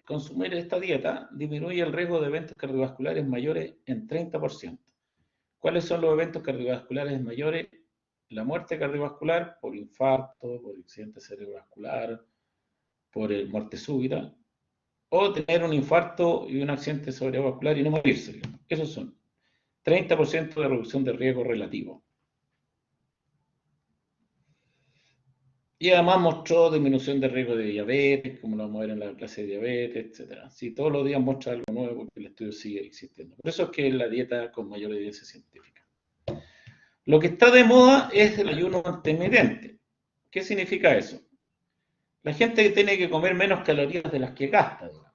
S1: consumir esta dieta disminuye el riesgo de eventos cardiovasculares mayores en 30%. ¿Cuáles son los eventos cardiovasculares mayores? La muerte cardiovascular por infarto, por accidente cerebrovascular, por muerte súbita, o tener un infarto y un accidente cerebrovascular y no morirse. Esos son 30% de reducción de riesgo relativo. Y además mostró disminución de riesgo de diabetes, como lo vamos a ver en la clase de diabetes, etc. Sí, todos los días muestra algo nuevo porque el estudio sigue existiendo. Por eso es que es la dieta con mayor evidencia científica. Lo que está de moda es el ayuno intermitente. ¿Qué significa eso? La gente tiene que comer menos calorías de las que gasta, digamos.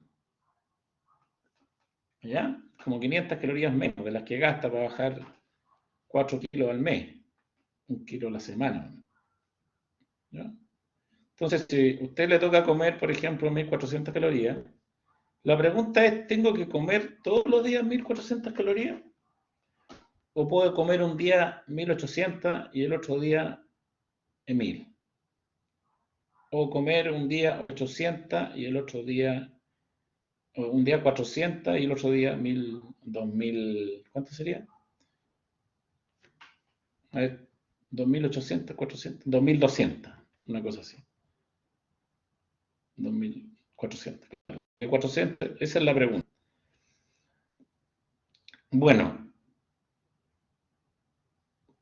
S1: ¿Ya? Como 500 calorías menos de las que gasta para bajar 4 kilos al mes, 1 kilo a la semana. ¿Ya? Entonces, si a usted le toca comer, por ejemplo, 1400 calorías, la pregunta es, ¿tengo que comer todos los días 1400 calorías? ¿O puedo comer un día 1800 y el otro día 1000? ¿O comer un día 800 y el otro día, o un día 400 y el otro día 1000, 2000, ¿cuánto sería? A ver, 2800, 400, 2200, una cosa así. 2400. 400, esa es la pregunta. Bueno,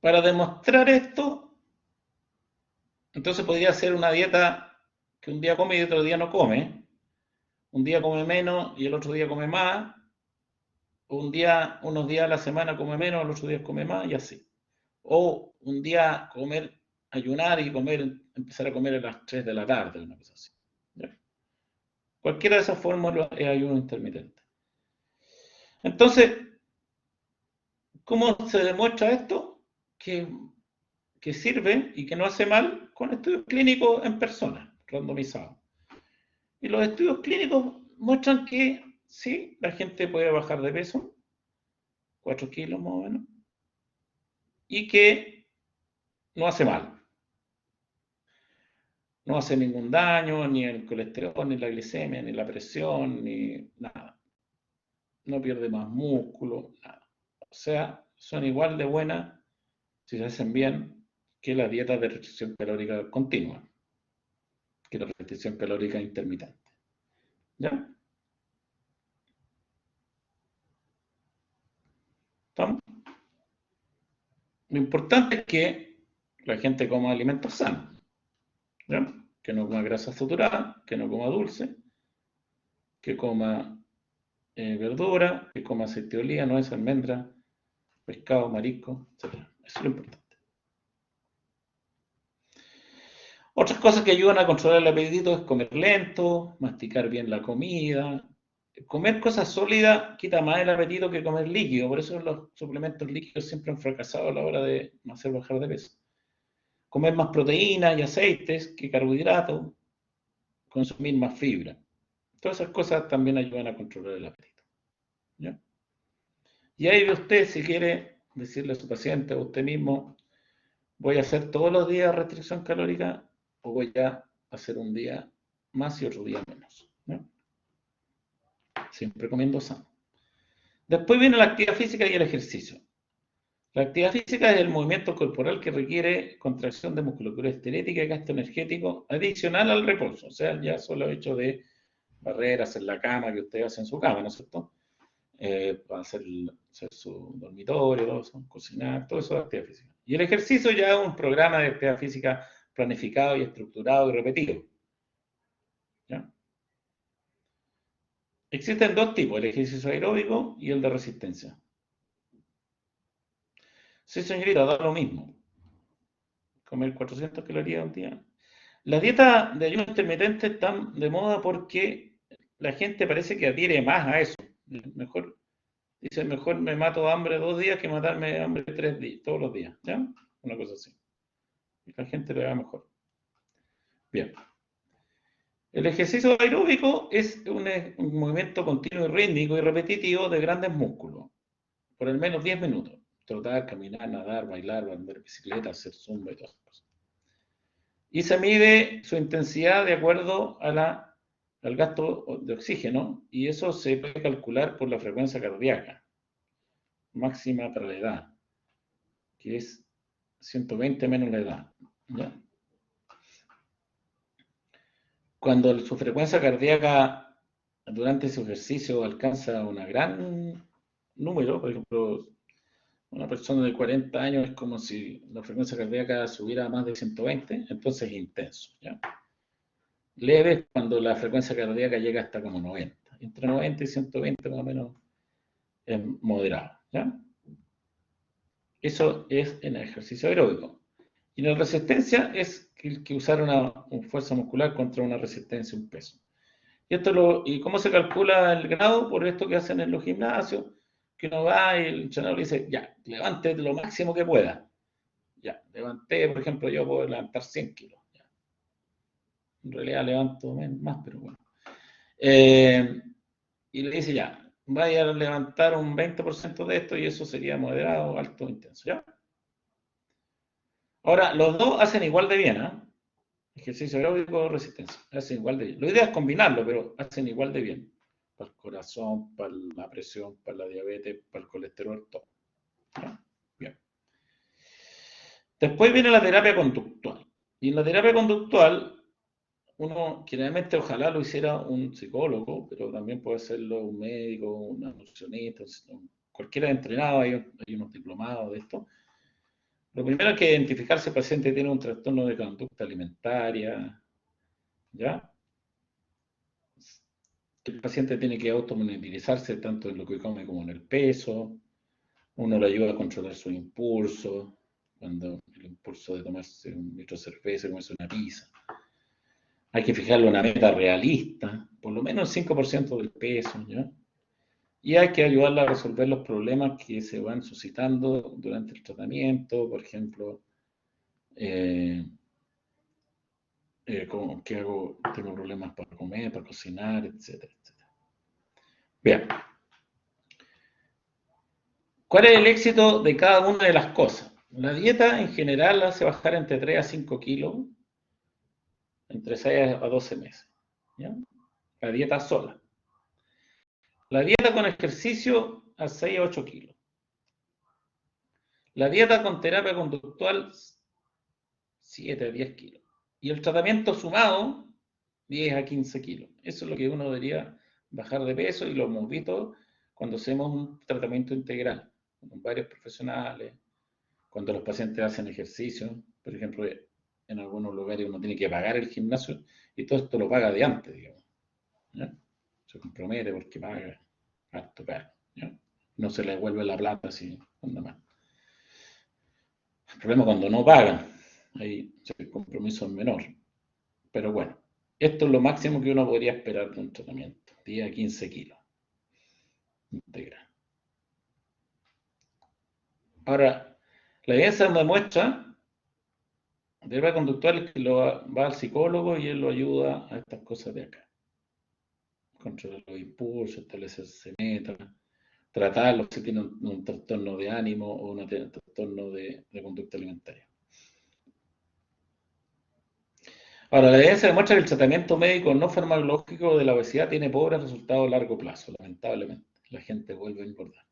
S1: para demostrar esto, entonces podría ser una dieta que un día come y otro día no come. Un día come menos y el otro día come más. Un día, unos días a la semana come menos, el otro día come más y así. O un día comer, ayunar y empezar a comer a las 3 de la tarde, una cosa así. ¿Ya? Cualquiera de esas fórmulas es ayuno intermitente. Entonces, ¿cómo se demuestra esto? Que sirve y que no hace mal con estudios clínicos en personas, randomizados. Y los estudios clínicos muestran que sí, la gente puede bajar de peso, 4 kilos más o menos, y que no hace mal. No hace ningún daño, ni el colesterol, ni la glicemia, ni la presión, ni nada. No pierde más músculo, nada. O sea, son igual de buenas, si se hacen bien, que las dietas de restricción calórica continua, que la restricción calórica intermitente. ¿Ya? ¿Estamos? Lo importante es que la gente coma alimentos sanos, ¿ya? Que no coma grasa saturada, que no coma dulce, que coma verdura, que coma aceite de oliva, nuez, almendra, pescado, marisco, etc. Eso es lo importante. Otras cosas que ayudan a controlar el apetito es comer lento, masticar bien la comida. Comer cosas sólidas quita más el apetito que comer líquido, por eso los suplementos líquidos siempre han fracasado a la hora de hacer bajar de peso. Comer más proteínas y aceites que carbohidratos, consumir más fibra. Todas esas cosas también ayudan a controlar el apetito. ¿Ya? Y ahí ve usted si quiere decirle a su paciente o a usted mismo, voy a hacer todos los días restricción calórica o voy a hacer un día más y otro día menos. ¿No? Siempre comiendo sano. Después viene la actividad física y el ejercicio. La actividad física es el movimiento corporal que requiere contracción de musculatura esquelética y gasto energético adicional al reposo. O sea, ya solo el hecho de barreras en la cama que usted hace en su cama, ¿no es cierto? Para hacer su dormitorio, todo eso, cocinar, todo eso es actividad física. Y el ejercicio ya es un programa de actividad física planificado y estructurado y repetido. ¿Ya? Existen dos tipos, el ejercicio aeróbico y el de resistencia. Sí, señorita, da lo mismo. Comer 400 calorías un día. La dieta de ayuno intermitente está de moda porque la gente parece que adhiere más a eso. Mejor, dice, mejor me mato de hambre 2 días que matarme de hambre 3 días, todos los días, ¿ya? Una cosa así. Y la gente le va mejor. Bien. El ejercicio aeróbico es un movimiento continuo y rítmico y repetitivo de grandes músculos, por al menos 10 minutos. Trotar, caminar, nadar, bailar, andar bicicleta, hacer zumba y todas esas cosas. Y se mide su intensidad de acuerdo al gasto de oxígeno, y eso se puede calcular por la frecuencia cardíaca máxima para la edad, que es 120 menos la edad, ¿ya? Cuando su frecuencia cardíaca durante su ejercicio alcanza un gran número, por ejemplo, una persona de 40 años es como si la frecuencia cardíaca subiera a más de 120, entonces es intenso, ¿ya? Leve es cuando la frecuencia cardíaca llega hasta como 90. Entre 90 y 120 más o menos es moderado, ¿ya? Eso es en el ejercicio aeróbico. Y la resistencia es que usar una fuerza muscular contra una resistencia, un peso. ¿Y cómo se calcula el grado? Por esto que hacen en los gimnasios, que uno va y el entrenador le dice, ya, levante lo máximo que pueda. Ya, levanté, por ejemplo, yo puedo levantar 100 kilos. Ya. En realidad levanto más, pero bueno. Y le dice, ya, vaya a levantar un 20% de esto y eso sería moderado, alto, intenso, ¿ya? Ahora, los dos hacen igual de bien, ¿eh? Ejercicio aeróbico, resistencia, hacen igual de bien. La idea es combinarlo, pero hacen igual de bien. Para el corazón, para la presión, para la diabetes, para el colesterol, todo. ¿Ya? Bien. Después viene la terapia conductual. Y en la terapia conductual, uno generalmente ojalá lo hiciera un psicólogo, pero también puede hacerlo un médico, un nutricionista, cualquiera entrenado, hay unos diplomados de esto. Lo primero es que identificar si el paciente tiene un trastorno de conducta alimentaria, ¿ya? El paciente tiene que automonitorizarse tanto en lo que come como en el peso. Uno le ayuda a controlar su impulso, cuando el impulso de tomarse un litro de cerveza, comerse una pizza. Hay que fijarle una meta realista, por lo menos el 5% del peso, ¿ya? Y hay que ayudarla a resolver los problemas que se van suscitando durante el tratamiento, por ejemplo, ¿qué hago? Tengo problemas para comer, para cocinar, etcétera, etcétera. Bien. ¿Cuál es el éxito de cada una de las cosas? La dieta en general hace bajar entre 3 a 5 kilos entre 6 a 12 meses. ¿Ya? La dieta sola. La dieta con ejercicio a 6 a 8 kilos. La dieta con terapia conductual 7 a 10 kilos. Y el tratamiento sumado 10 a 15 kilos. Eso es lo que uno debería bajar de peso y lo hemos visto cuando hacemos un tratamiento integral con varios profesionales, cuando los pacientes hacen ejercicio, por ejemplo, en algunos lugares uno tiene que pagar el gimnasio y todo esto lo paga de antes, digamos. ¿Ya? Se compromete porque paga harto caro. ¿Ya? No se le devuelve la plata así, nada más. El problema es cuando no pagan, ahí el compromiso es menor. Pero bueno, esto es lo máximo que uno podría esperar de un tratamiento, 10 a 15 kilos integral. Ahora, la evidencia me muestra terapia conductual es que va al psicólogo y él lo ayuda a estas cosas de acá. Controlar los impulsos, establecerse metas, tratarlo si tiene un trastorno de ánimo o un trastorno de conducta alimentaria. Ahora, la evidencia demuestra que el tratamiento médico no farmacológico de la obesidad tiene pobres resultados a largo plazo, lamentablemente. La gente vuelve a engordar.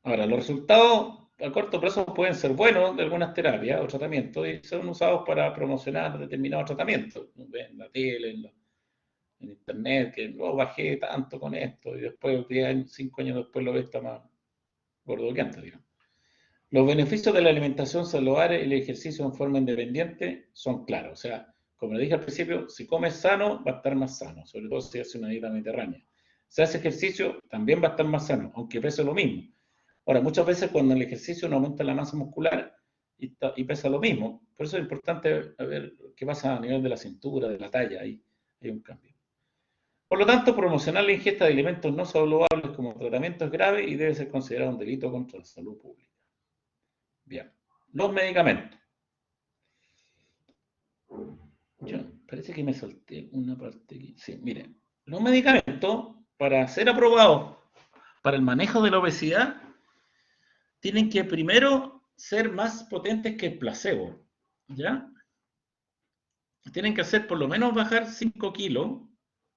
S1: Ahora, los resultados a corto plazo pueden ser buenos de algunas terapias o tratamientos y son usados para promocionar determinados tratamientos. En la tele, en internet, que no bajé tanto con esto y después, 10 años, 5 años después lo ves está más gordo que antes, digamos. Los beneficios de la alimentación saludable y el ejercicio en forma independiente son claros. O sea, como le dije al principio, si comes sano, va a estar más sano, sobre todo si hace una dieta mediterránea. Si hace ejercicio, también va a estar más sano, aunque pese lo mismo. Ahora, muchas veces cuando el ejercicio no aumenta la masa muscular, y pesa lo mismo. Por eso es importante ver qué pasa a nivel de la cintura, de la talla, ahí hay un cambio. Por lo tanto, promocionar la ingesta de alimentos no saludables como tratamiento es grave y debe ser considerado un delito contra la salud pública. Bien, los medicamentos. Parece que me salté una parte aquí. Sí, miren, los medicamentos, para ser aprobados para el manejo de la obesidad, tienen que primero ser más potentes que el placebo, ¿ya? Tienen que hacer por lo menos bajar 5 kilos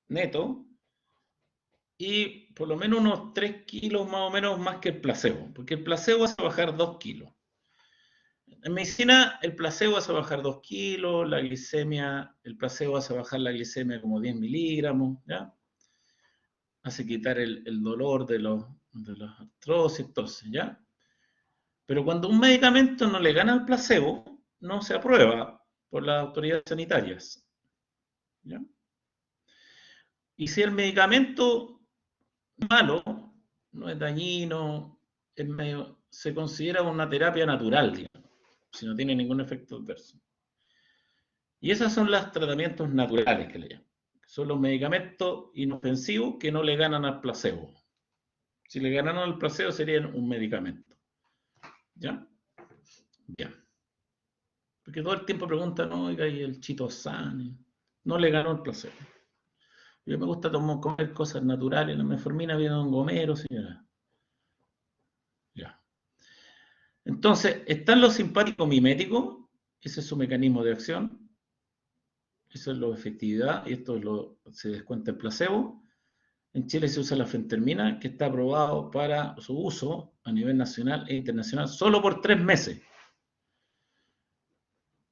S1: neto y por lo menos unos 3 kilos más o menos más que el placebo, porque el placebo hace bajar 2 kilos. En medicina, el placebo hace bajar 2 kilos, la glicemia, el placebo hace bajar la glicemia como 10 miligramos, ¿ya? Hace quitar el dolor de los artrosis, entonces, ¿ya? Pero cuando un medicamento no le gana al placebo, no se aprueba por las autoridades sanitarias, ¿ya? Y si el medicamento es malo, no es dañino, se considera una terapia natural, digamos, si no tiene ningún efecto adverso. Y esos son los tratamientos naturales que le llaman. Son los medicamentos inofensivos que no le ganan al placebo. Si le ganaron al placebo serían un medicamento. ¿Ya? Bien. Porque todo el tiempo preguntan, no, oiga, y el chitosan, no le ganó el placebo. Yo me gusta comer cosas naturales, la metformina viene de un gomero, señora. Ya. Entonces, están los simpáticos miméticos, ese es su mecanismo de acción, eso es la efectividad, y esto se descuenta el placebo. En Chile se usa la fentermina, que está aprobado para su uso a nivel nacional e internacional solo por 3 meses.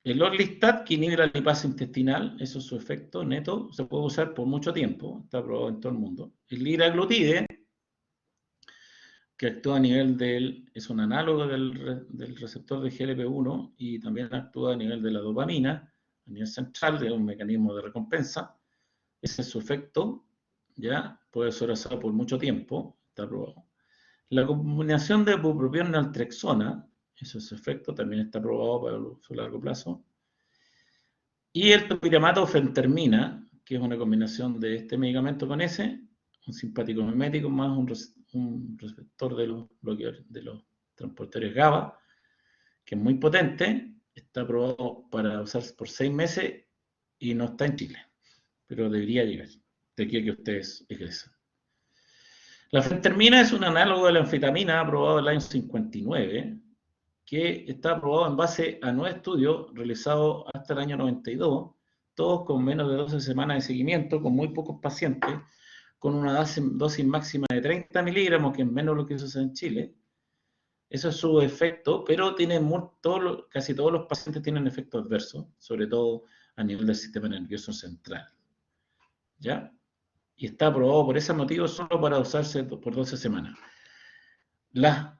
S1: El Orlistat, que inhibe la lipasa intestinal, eso es su efecto neto, se puede usar por mucho tiempo, está aprobado en todo el mundo. El liraglutide, que actúa a nivel es un análogo del receptor de GLP-1 y también actúa a nivel de la dopamina, a nivel central, de un mecanismo de recompensa. Ese es su efecto, ya puede ser usado por mucho tiempo, está aprobado. La combinación de bupropión y naltrexona, ese es su efecto, también está aprobado para el uso a largo plazo. Y el topiramato fentermina, que es una combinación de este medicamento con ese, un simpático mimético más un receptor de los transportadores GABA, que es muy potente, está aprobado para usarse por 6 meses y no está en Chile, pero debería llegar de aquí a que ustedes egresen. La fentermina es un análogo de la anfetamina aprobado en el año 59, que está aprobado en base a 9 estudios realizados hasta el año 92, todos con menos de 12 semanas de seguimiento, con muy pocos pacientes, con una dosis máxima de 30 miligramos, que es menos de lo que se usa en Chile. Eso es su efecto, pero casi todos los pacientes tienen efectos adversos, sobre todo a nivel del sistema nervioso central. ¿Ya? Y está aprobado por ese motivo solo para usarse por 12 semanas. Las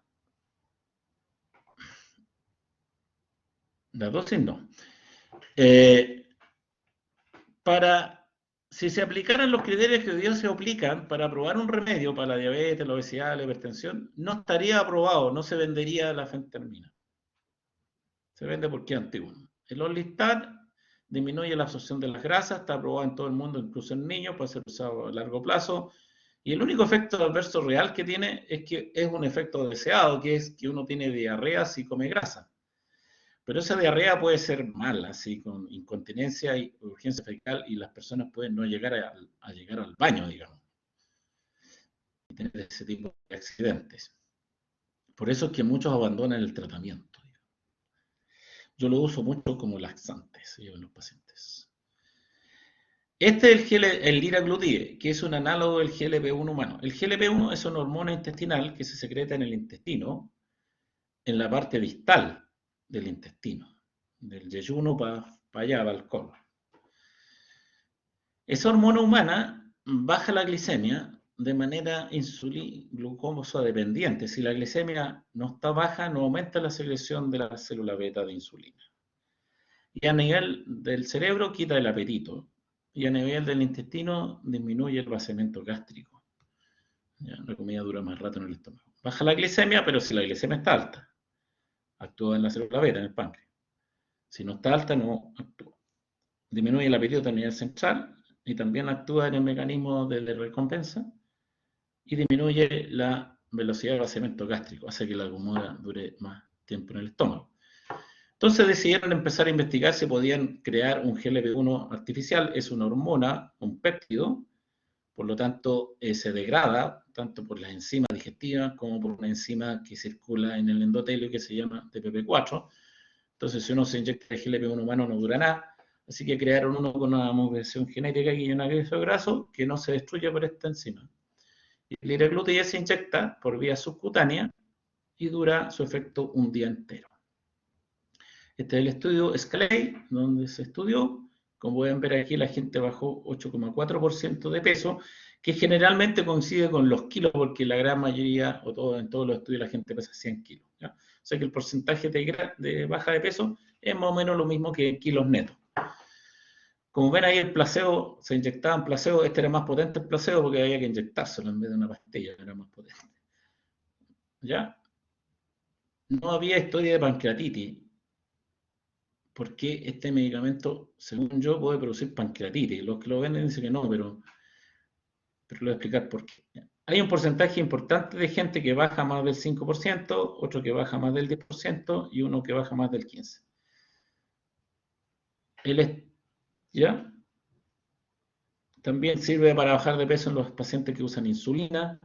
S1: dosis no. Si se aplicaran los criterios que hoy día se aplican para aprobar un remedio para la diabetes, la obesidad, la hipertensión, no estaría aprobado, no se vendería la fentermina. Se vende porque es antiguo. El Orlistat disminuye la absorción de las grasas, está aprobado en todo el mundo, incluso en niños, puede ser usado a largo plazo. Y el único efecto adverso real que tiene es que es un efecto deseado, que es que uno tiene diarrea si come grasa. Pero esa diarrea puede ser mala, así con incontinencia y urgencia fecal, y las personas pueden no llegar a llegar al baño, digamos, y tener ese tipo de accidentes. Por eso es que muchos abandonan el tratamiento. Yo lo uso mucho como laxante, en los pacientes. Este es el liraglutide, que es un análogo del GLP-1 humano. El GLP-1 es una hormona intestinal que se secreta en el intestino, en la parte distal del intestino, del yeyuno para allá, para el colon. Esa hormona humana baja la glicemia de manera glucosa dependiente. Si la glicemia no está baja, no aumenta la secreción de la célula beta de insulina. Y a nivel del cerebro quita el apetito. Y a nivel del intestino disminuye el vaciamiento gástrico. ¿Ya? La comida dura más rato en el estómago. Baja la glicemia, pero si la glicemia está alta. actúa en la célula beta, en el páncreas. Si no está alta, no actúa. Disminuye la apetito terminal central y también actúa en el mecanismo de la recompensa y disminuye la velocidad de vaciamiento gástrico, hace que la comida dure más tiempo en el estómago. Entonces decidieron empezar a investigar si podían crear un GLP-1 artificial. Es una hormona, un péptido, por lo tanto se degrada tanto por las enzimas digestivas como por una enzima que circula en el endotelio que se llama DPP4. Entonces si uno se inyecta el GLP-1 humano no dura nada, así que crearon uno con una mutación genética y un agregado graso que no se destruye por esta enzima. Y el liraglutide se inyecta por vía subcutánea y dura su efecto un día entero. Este es el estudio Scalade, donde se estudió. Como pueden ver aquí, la gente bajó 8,4% de peso, que generalmente coincide con los kilos, porque la gran mayoría, en todos los estudios, la gente pesa 100 kilos. ¿ya? O sea que el porcentaje de baja de peso es más o menos lo mismo que kilos netos. Como ven ahí, el placebo, se inyectaban placebo, este era más potente el placebo porque había que inyectárselo en vez de una pastilla, era más potente. ¿Ya? No había historia de pancreatitis, porque este medicamento, según yo, puede producir pancreatitis. Los que lo venden dicen que no, pero lo voy a explicar por qué. Hay un porcentaje importante de gente que baja más del 5%, otro que baja más del 10% y uno que baja más del 15%. ¿Ya? También sirve para bajar de peso en los pacientes que usan insulina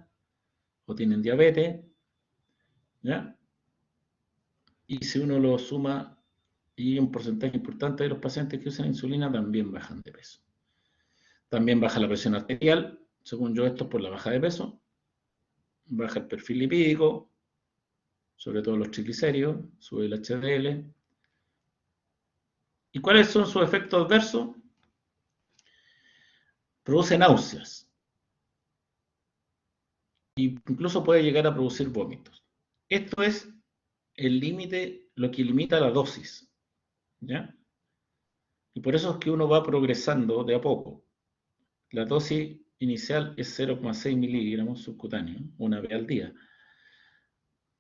S1: o tienen diabetes. ¿Ya? Y si uno lo suma, y un porcentaje importante de los pacientes que usan insulina también bajan de peso. También baja la presión arterial, según yo esto es por la baja de peso. Baja el perfil lipídico, sobre todo los triglicéridos, sube el HDL. ¿Y cuáles son sus efectos adversos? Produce náuseas. E incluso puede llegar a producir vómitos. Esto es el límite, lo que limita la dosis. ¿Ya? Y por eso es que uno va progresando de a poco. La dosis inicial es 0,6 miligramos subcutáneo, una vez al día.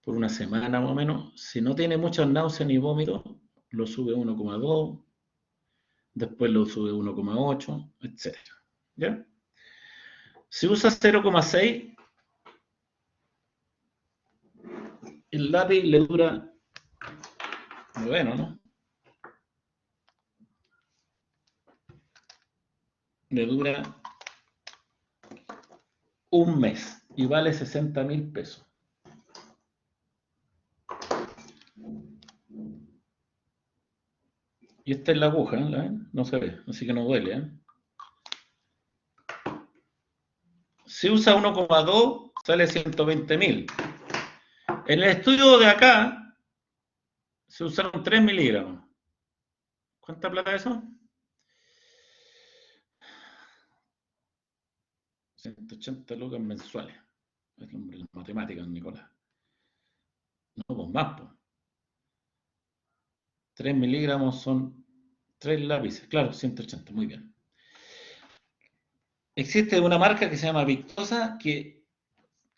S1: Por una semana más o menos. Si no tiene muchas náuseas ni vómitos, lo sube a 1,2, después lo sube a 1,8, etc. ¿Ya? Si usa 0,6, el lápiz le dura, bueno, ¿no? Le dura un mes y vale 60.000 pesos. Y esta es la aguja, ¿la ven? No se ve, así que no duele, ¿eh? Si usa 1,2, sale 120.000. En el estudio de acá, se usaron 3 miligramos. ¿Cuánta plata es eso? 180 lucas mensuales. Es el hombre de matemáticas, Nicolás. No, pues más, pues. 3 miligramos son 3 lápices. Claro, 180, muy bien. Existe una marca que se llama Victoza, que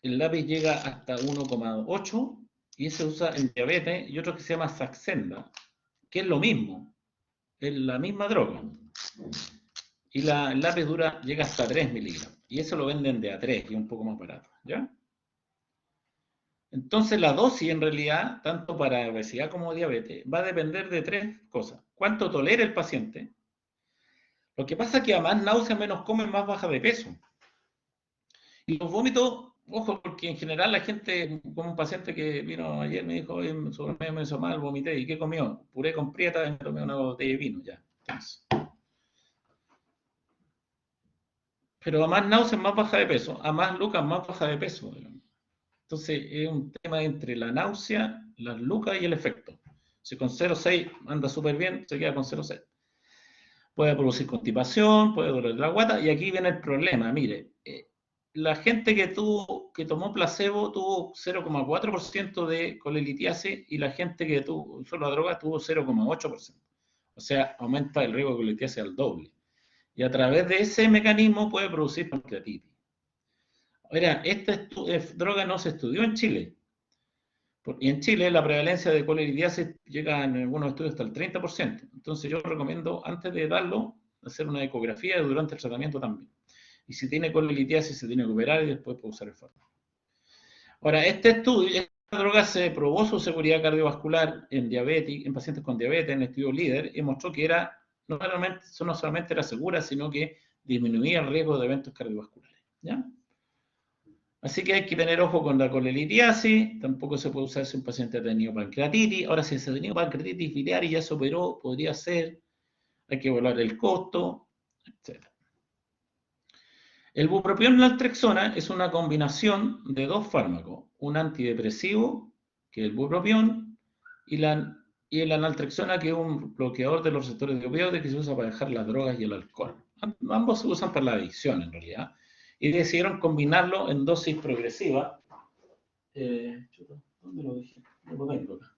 S1: el lápiz llega hasta 1,8 y se usa en diabetes, y otro que se llama Saxenda, que es lo mismo, es la misma droga. Y el lápiz llega hasta 3 miligramos. Y eso lo venden de A3, que es un poco más barato. ¿Ya? Entonces la dosis en realidad, tanto para obesidad como diabetes, va a depender de 3 cosas. Cuánto tolera el paciente. Lo que pasa es que a más náusea, menos come, más baja de peso. Y los vómitos, ojo, porque en general la gente, como un paciente que vino ayer, me dijo, oye, sobre me hizo mal, vomité. ¿Y qué comió? Puré con prieta y me tomé una botella de vino, ya. Entonces, pero a más náuseas, más baja de peso. A más lucas, más baja de peso. Entonces, es un tema entre la náusea, las lucas y el efecto. Si con 0,6 anda súper bien, se queda con 0,6. Puede producir constipación, puede doler la guata, y aquí viene el problema. Mire, la gente que tomó placebo tuvo 0,4% de colelitiasis y la gente que usó la droga tuvo 0,8%. O sea, aumenta el riesgo de colelitiasis al doble. Y a través de ese mecanismo puede producir pancreatitis. Ahora, esta droga no se estudió en Chile, Y en Chile la prevalencia de colelitiasis llega en algunos estudios hasta el 30%. Entonces yo recomiendo, antes de darlo, hacer una ecografía durante el tratamiento también. Y si tiene colelitiasis, se tiene que operar y después puede usar el fármaco. Ahora, este estudio, esta droga se probó su seguridad cardiovascular en diabetes, en pacientes con diabetes, en el estudio LEADER, y mostró que no solamente era segura, sino que disminuía el riesgo de eventos cardiovasculares. ¿Ya? Así que hay que tener ojo con la colelitiasis, tampoco se puede usar si un paciente ha tenido pancreatitis. Ahora, si se ha tenido pancreatitis biliar y ya se operó, podría ser, hay que evaluar el costo, etc. El bupropión naltrexona es una combinación de dos fármacos, un antidepresivo, que es el bupropión, y la naltrexona, que es un bloqueador de los receptores de opioides que se usa para dejar las drogas y el alcohol. Ambos se usan para la adicción, en realidad. Y decidieron combinarlo en dosis progresiva. ¿Dónde lo dije? No lo tengo acá.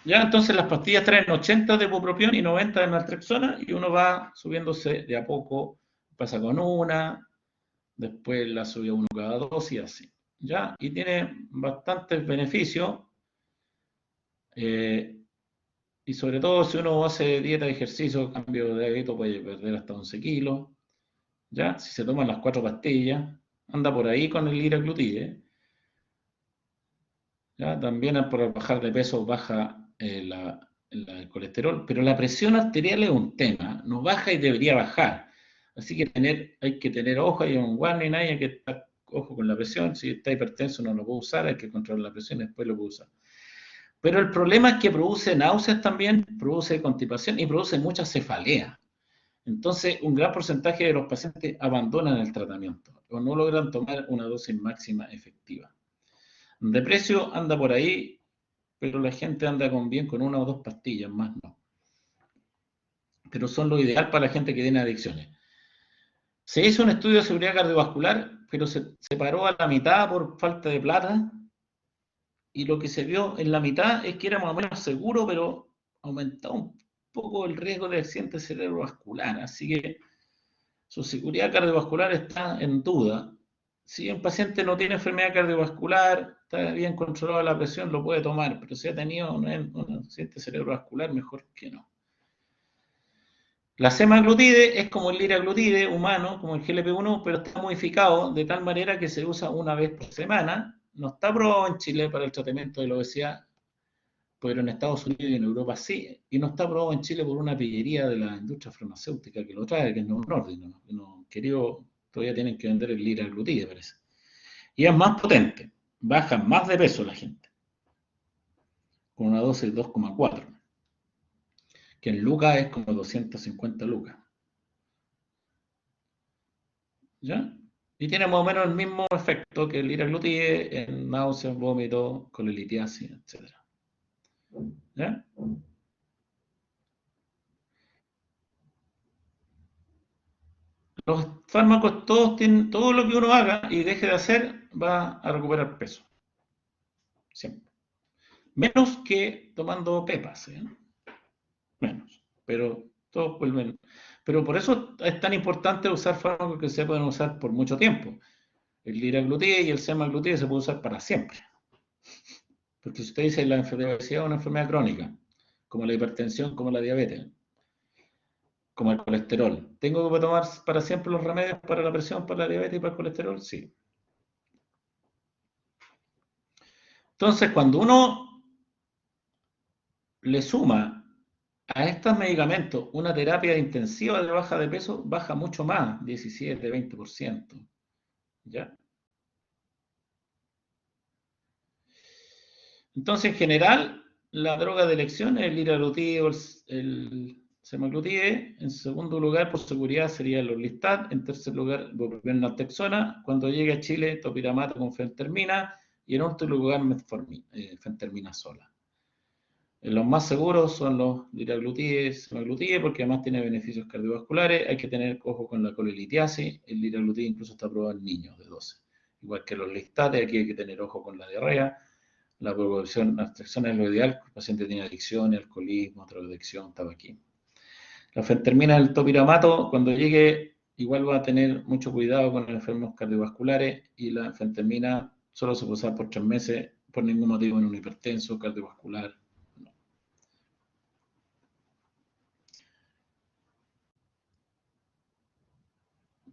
S1: Ya, entonces las pastillas traen 80 de bupropión y 90 de naltrexona, y uno va subiéndose de a poco. Pasa con una, después la sube a uno cada dos y así. ¿Ya? Y tiene bastantes beneficios. Y sobre todo si uno hace dieta y ejercicio, cambio de hábito, puede perder hasta 11 kilos. ¿Ya? Si se toman las 4 pastillas, anda por ahí con el liraglutide. ¿Ya? También por bajar de peso baja el colesterol, pero la presión arterial es un tema, no baja y debería bajar. Así que hay que tener ojo, hay un warning ahí, hay que estar ojo con la presión. Si está hipertenso no lo puede usar, hay que controlar la presión y después lo puede usar. Pero el problema es que produce náuseas también, produce constipación y produce mucha cefalea. Entonces, un gran porcentaje de los pacientes abandonan el tratamiento o no logran tomar una dosis máxima efectiva. De precio anda por ahí, pero la gente anda bien con una o dos pastillas, más no. Pero son lo ideal para la gente que tiene adicciones. Se hizo un estudio de seguridad cardiovascular, pero se paró a la mitad por falta de plata, y lo que se vio en la mitad es que era más o menos seguro, pero aumentaba un poco el riesgo de accidente cerebrovascular. Así que su seguridad cardiovascular está en duda. Si un paciente no tiene enfermedad cardiovascular, está bien controlada la presión, lo puede tomar, pero si ha tenido un accidente cerebrovascular, mejor que no. La semaglutide es como el liraglutide humano, como el GLP-1, pero está modificado de tal manera que se usa una vez por semana. No está aprobado en Chile para el tratamiento de la obesidad, pero en Estados Unidos y en Europa sí. Y no está aprobado en Chile por una pillería de la industria farmacéutica que lo trae, que es Novo Nordisk. Querido, todavía tienen que vender el liraglutide, parece. Y es más potente, baja más de peso la gente, con una dosis de 2,4, que en lucas es como 250 lucas. ¿Ya? Y tiene más o menos el mismo efecto que el liraglutide en náuseas, vómitos, colelitiasis, etc. ¿Ya? Los fármacos todos tienen, todo lo que uno haga y deje de hacer va a recuperar peso. Siempre. Menos que tomando pepas, ¿eh? Menos. Pero todos vuelven. Pero por eso es tan importante usar fármacos que se pueden usar por mucho tiempo. El liraglutide y el semaglutide se puede usar para siempre. Porque si usted dice la obesidad es una enfermedad crónica, como la hipertensión, como la diabetes, como el colesterol. ¿Tengo que tomar para siempre los remedios para la presión, para la diabetes y para el colesterol? Sí. Entonces, cuando uno le suma a estos medicamentos una terapia intensiva de baja de peso, baja mucho más, 17, 20%. ¿Ya? Entonces, en general, la droga de elección es el liraglutide o el semaglutide. En segundo lugar, por seguridad, sería el Orlistat. En tercer lugar, bupropión naltrexona. Cuando llegue a Chile, topiramato con fentermina. Y en último lugar, fentermina sola. Los más seguros son los liraglutide, semaglutide, porque además tiene beneficios cardiovasculares. Hay que tener ojo con la colelitiasis. El liraglutide incluso está aprobado en niños de 12. Igual que los Orlistat, aquí hay que tener ojo con la diarrea. La proporción naltrexona es lo ideal, el paciente tiene adicciones, alcoholismo, drogadicción, tabaquismo. La fentermina del topiramato, cuando llegue, igual va a tener mucho cuidado con los enfermos cardiovasculares, y la fentermina solo se puede usar por 3 meses, por ningún motivo en un hipertenso, cardiovascular. No.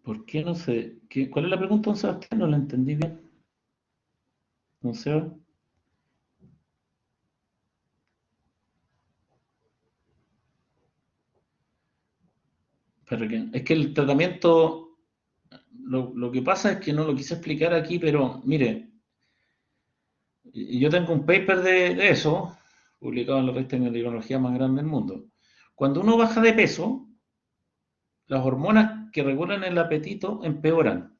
S1: ¿Por qué no sé? ¿Cuál es la pregunta, don Sebastián? No la entendí bien. Don Seba. Es que el tratamiento, lo que pasa es que no lo quise explicar aquí, pero mire, yo tengo un paper de eso, publicado en la revista de endocrinología más grande del mundo. Cuando uno baja de peso, las hormonas que regulan el apetito empeoran.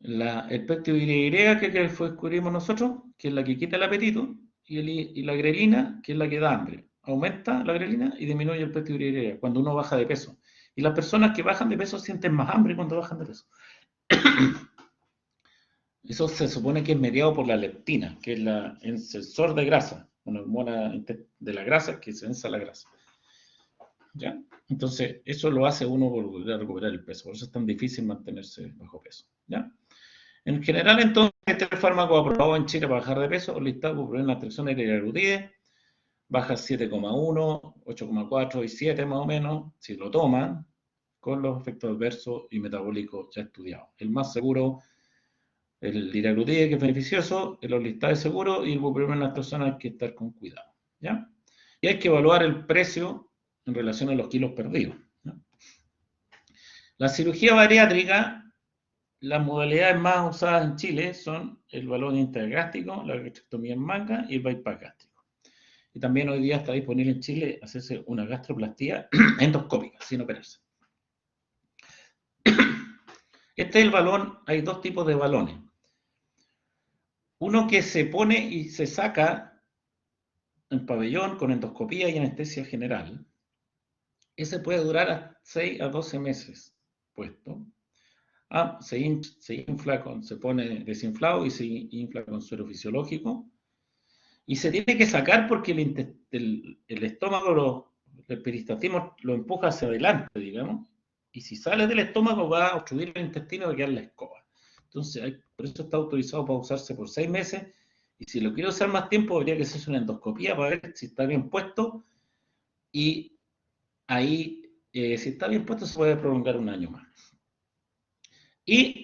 S1: El péptido-Y, que fue descubrimos nosotros, que es la que quita el apetito, y la grelina, que es la que da hambre. Aumenta la grelina y disminuye el péptido-Y cuando uno baja de peso. Y las personas que bajan de peso sienten más hambre cuando bajan de peso. Eso se supone que es mediado por la leptina, que es el sensor de grasa, una hormona de la grasa que sensa la grasa. ¿Ya? Entonces, eso lo hace uno volver a recuperar el peso. Por eso es tan difícil mantenerse bajo peso. ¿Ya? En general, entonces, este fármaco aprobado en Chile para bajar de peso, listado por problemas de tracción liraglutide, baja 7,1, 8,4 y 7 más o menos, si lo toman, con los efectos adversos y metabólicos ya estudiados. El más seguro, el liraglutide, que es beneficioso, el orlistat es seguro y el bupropión en las personas hay que estar con cuidado. ¿Ya? Y hay que evaluar el precio en relación a los kilos perdidos. ¿Ya? La cirugía bariátrica, las modalidades más usadas en Chile son el balón intragástrico, la gastrectomía en manga y el bypass gástrico. Y también hoy día está disponible en Chile hacerse una gastroplastía endoscópica, sin operarse. Este es el balón, hay dos tipos de balones. Uno que se pone y se saca en pabellón con endoscopía y anestesia general. Ese puede durar a 6 a 12 meses puesto. Se infla se pone desinflado y se infla con suero fisiológico. Y se tiene que sacar porque el estómago, el peristaltismo lo empuja hacia adelante, digamos. Y si sale del estómago va a obstruir el intestino y va a quedar la escoba. Entonces, por eso está autorizado para usarse por 6 meses. Y si lo quiere usar más tiempo, habría que hacerse una endoscopía para ver si está bien puesto. Y ahí, si está bien puesto, se puede prolongar un año más. Y,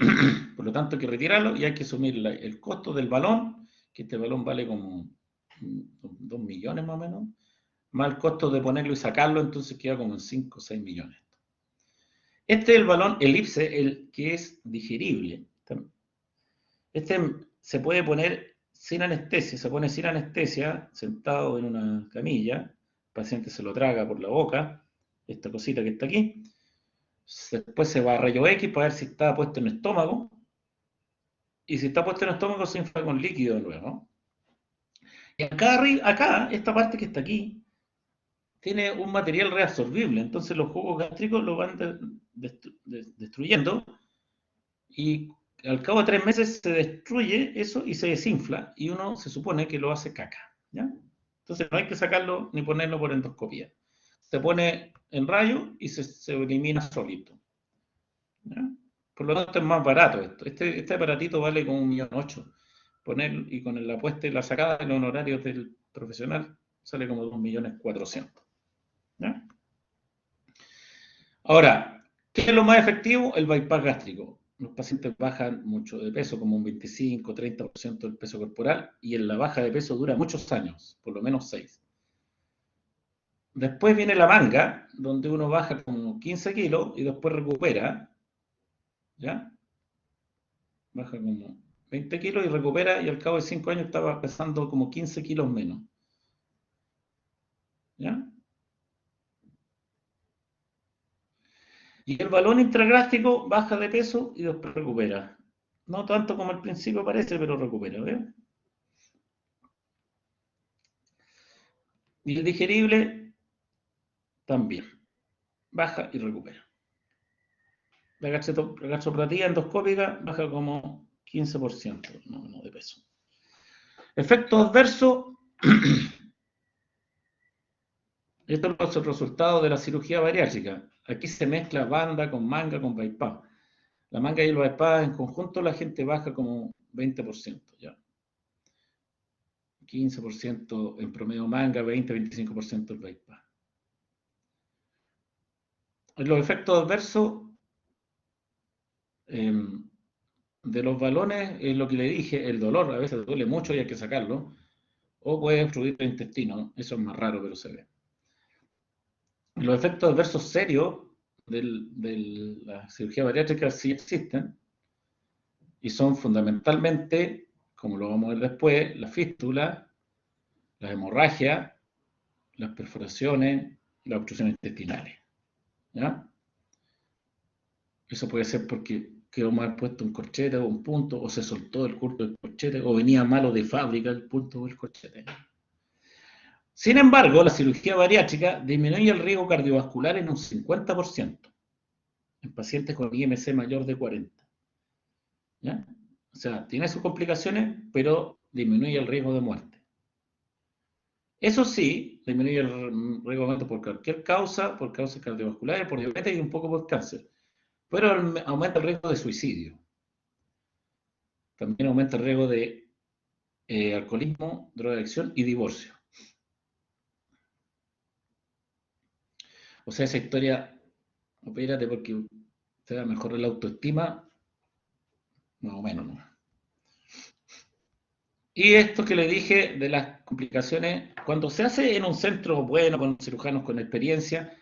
S1: por lo tanto, hay que retirarlo y hay que asumir el costo del balón, que este balón vale como 2 millones más o menos, más el costo de ponerlo y sacarlo, entonces queda como en 5 o 6 millones. Este es el balón elipse, el que es digerible. Este se puede poner sin anestesia, se pone sin anestesia, sentado en una camilla, el paciente se lo traga por la boca, esta cosita que está aquí, después se va a rayo X para ver si está puesto en el estómago, y si está puesto en el estómago se infla con líquido luego. Y acá, esta parte que está aquí, tiene un material reabsorbible, entonces los jugos gástricos lo van destruyendo y al cabo de 3 meses se destruye eso y se desinfla y uno se supone que lo hace caca, ¿ya? Entonces no hay que sacarlo ni ponerlo por endoscopía. Se pone en rayo y se elimina solito, ¿ya? Por lo tanto es más barato esto. Este aparatito vale como 1.800.000. Poner y con la puesta y la sacada de los honorarios del profesional sale como 2.400.000. ¿Ya? Ahora, ¿qué es lo más efectivo? El bypass gástrico. Los pacientes bajan mucho de peso, como un 25-30% del peso corporal, y en la baja de peso dura muchos años, por lo menos 6. Después viene la manga, donde uno baja como 15 kilos y después recupera, ¿ya? Baja como 20 kilos y recupera, y al cabo de 5 años estaba pesando como 15 kilos menos, ¿ya? Y el balón intragráfico baja de peso y después recupera. No tanto como al principio parece, pero recupera, ¿ves? Y el digerible también. Baja y recupera. La gastropatía endoscópica baja como 15% no, de peso. Efecto adverso. Estos son los resultados de la cirugía bariátrica. Aquí se mezcla banda con manga con bypass. La manga y el bypass en conjunto la gente baja como 20%, ya. 15% en promedio manga, 20-25% el bypass. Los efectos adversos de los balones es lo que le dije, el dolor, a veces duele mucho y hay que sacarlo, o puede obstruir el intestino, eso es más raro, pero se ve. Los efectos adversos serios de la cirugía bariátrica sí existen, y son fundamentalmente, como lo vamos a ver después, la fístula, las hemorragias, las perforaciones y las obstrucciones intestinales. ¿Ya? Eso puede ser porque quedó mal puesto un corchete o un punto, o se soltó el curto del corchete, o venía malo de fábrica el punto o el corchete. Sin embargo, la cirugía bariátrica disminuye el riesgo cardiovascular en un 50% en pacientes con IMC mayor de 40. ¿Ya? O sea, tiene sus complicaciones, pero disminuye el riesgo de muerte. Eso sí, disminuye el riesgo de muerte por cualquier causa, por causas cardiovasculares, por diabetes y un poco por cáncer. Pero aumenta el riesgo de suicidio. También aumenta el riesgo de alcoholismo, drogadicción y divorcio. O sea, esa historia, opérate porque te va a mejorar la autoestima, más o menos, ¿no? Y esto que le dije de las complicaciones, cuando se hace en un centro bueno, con cirujanos con experiencia,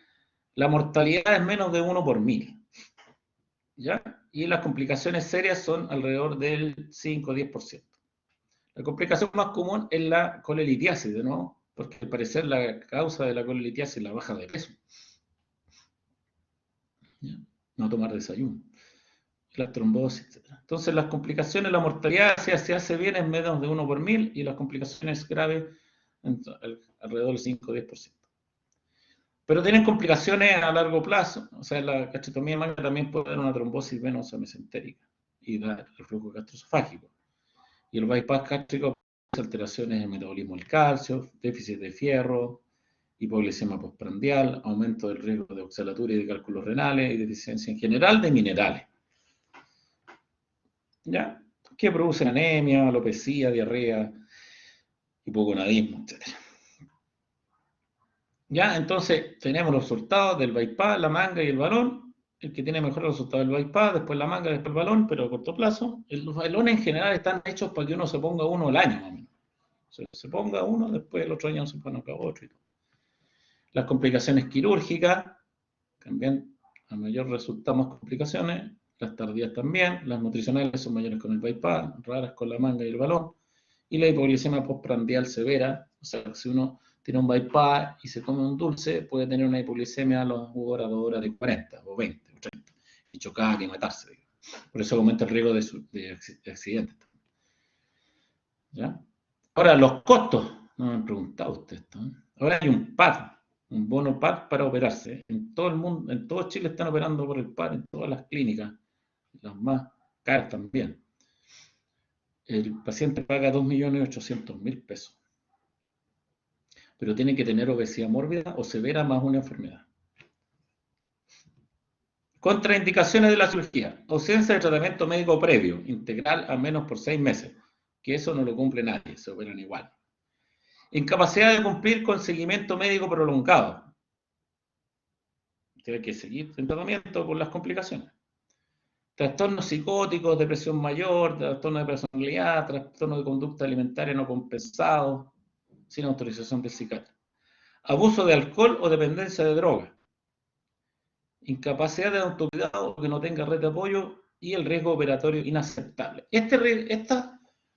S1: la mortalidad es menos de 1 por 1000. ¿Ya? Y las complicaciones serias son alrededor del 5 o 10%. La complicación más común es la colelitiasis, ¿no? Porque al parecer la causa de la colelitiasis es la baja de peso. ¿Ya? No tomar desayuno. La trombosis, etc. Entonces las complicaciones, la mortalidad se hace bien en menos de 1 por 1000 y las complicaciones graves alrededor del 5 o 10%. Pero tienen complicaciones a largo plazo. O sea, la gastroctomía manga también puede dar una trombosis venosa mesentérica y dar reflujo gastroesofágico. Y el bypass gástrico produce alteraciones en el metabolismo del calcio, déficit de fierro, hipoglicemia postprandial, aumento del riesgo de oxalatura y de cálculos renales y deficiencia en general de minerales. ¿Ya? Que producen anemia, alopecia, diarrea, hipogonadismo, etc. ¿Ya? Entonces, tenemos los resultados del bypass, la manga y el balón. El que tiene mejor resultado es el bypass, después la manga, después el balón, pero a corto plazo. Los balones en general están hechos para que uno se ponga uno al año, más o menos. Se ponga uno, después el otro año se pone acá otro. Las complicaciones quirúrgicas, también a mayor resultado más complicaciones. Las tardías también. Las nutricionales son mayores con el bypass, raras con la manga y el balón. Y la hipoglicemia postprandial severa, o sea, si uno tiene un bypass y se come un dulce, puede tener una hipoglicemia a las 2 horas de 40 o 20 o 30 y chocar y matarse. Por eso aumenta el riesgo de accidentes. ¿Ya? Ahora, los costos, no me han preguntado usted esto. Ahora hay un PAD, un bono PAD para operarse. En todo el mundo, en todo Chile están operando por el PAD, en todas las clínicas, las más caras también. El paciente paga 2.800.000 pesos. Pero tiene que tener obesidad mórbida o severa más una enfermedad. Contraindicaciones de la cirugía. Ausencia de tratamiento médico previo, integral al menos por 6 meses. Que eso no lo cumple nadie, se operan igual. Incapacidad de cumplir con seguimiento médico prolongado. Tiene que seguir en tratamiento con las complicaciones. Trastornos psicóticos, depresión mayor, trastorno de personalidad, trastorno de conducta alimentaria no compensado, sin autorización del psiquiatra. Abuso de alcohol o dependencia de droga. Incapacidad de autocuidado que no tenga red de apoyo y el riesgo operatorio inaceptable.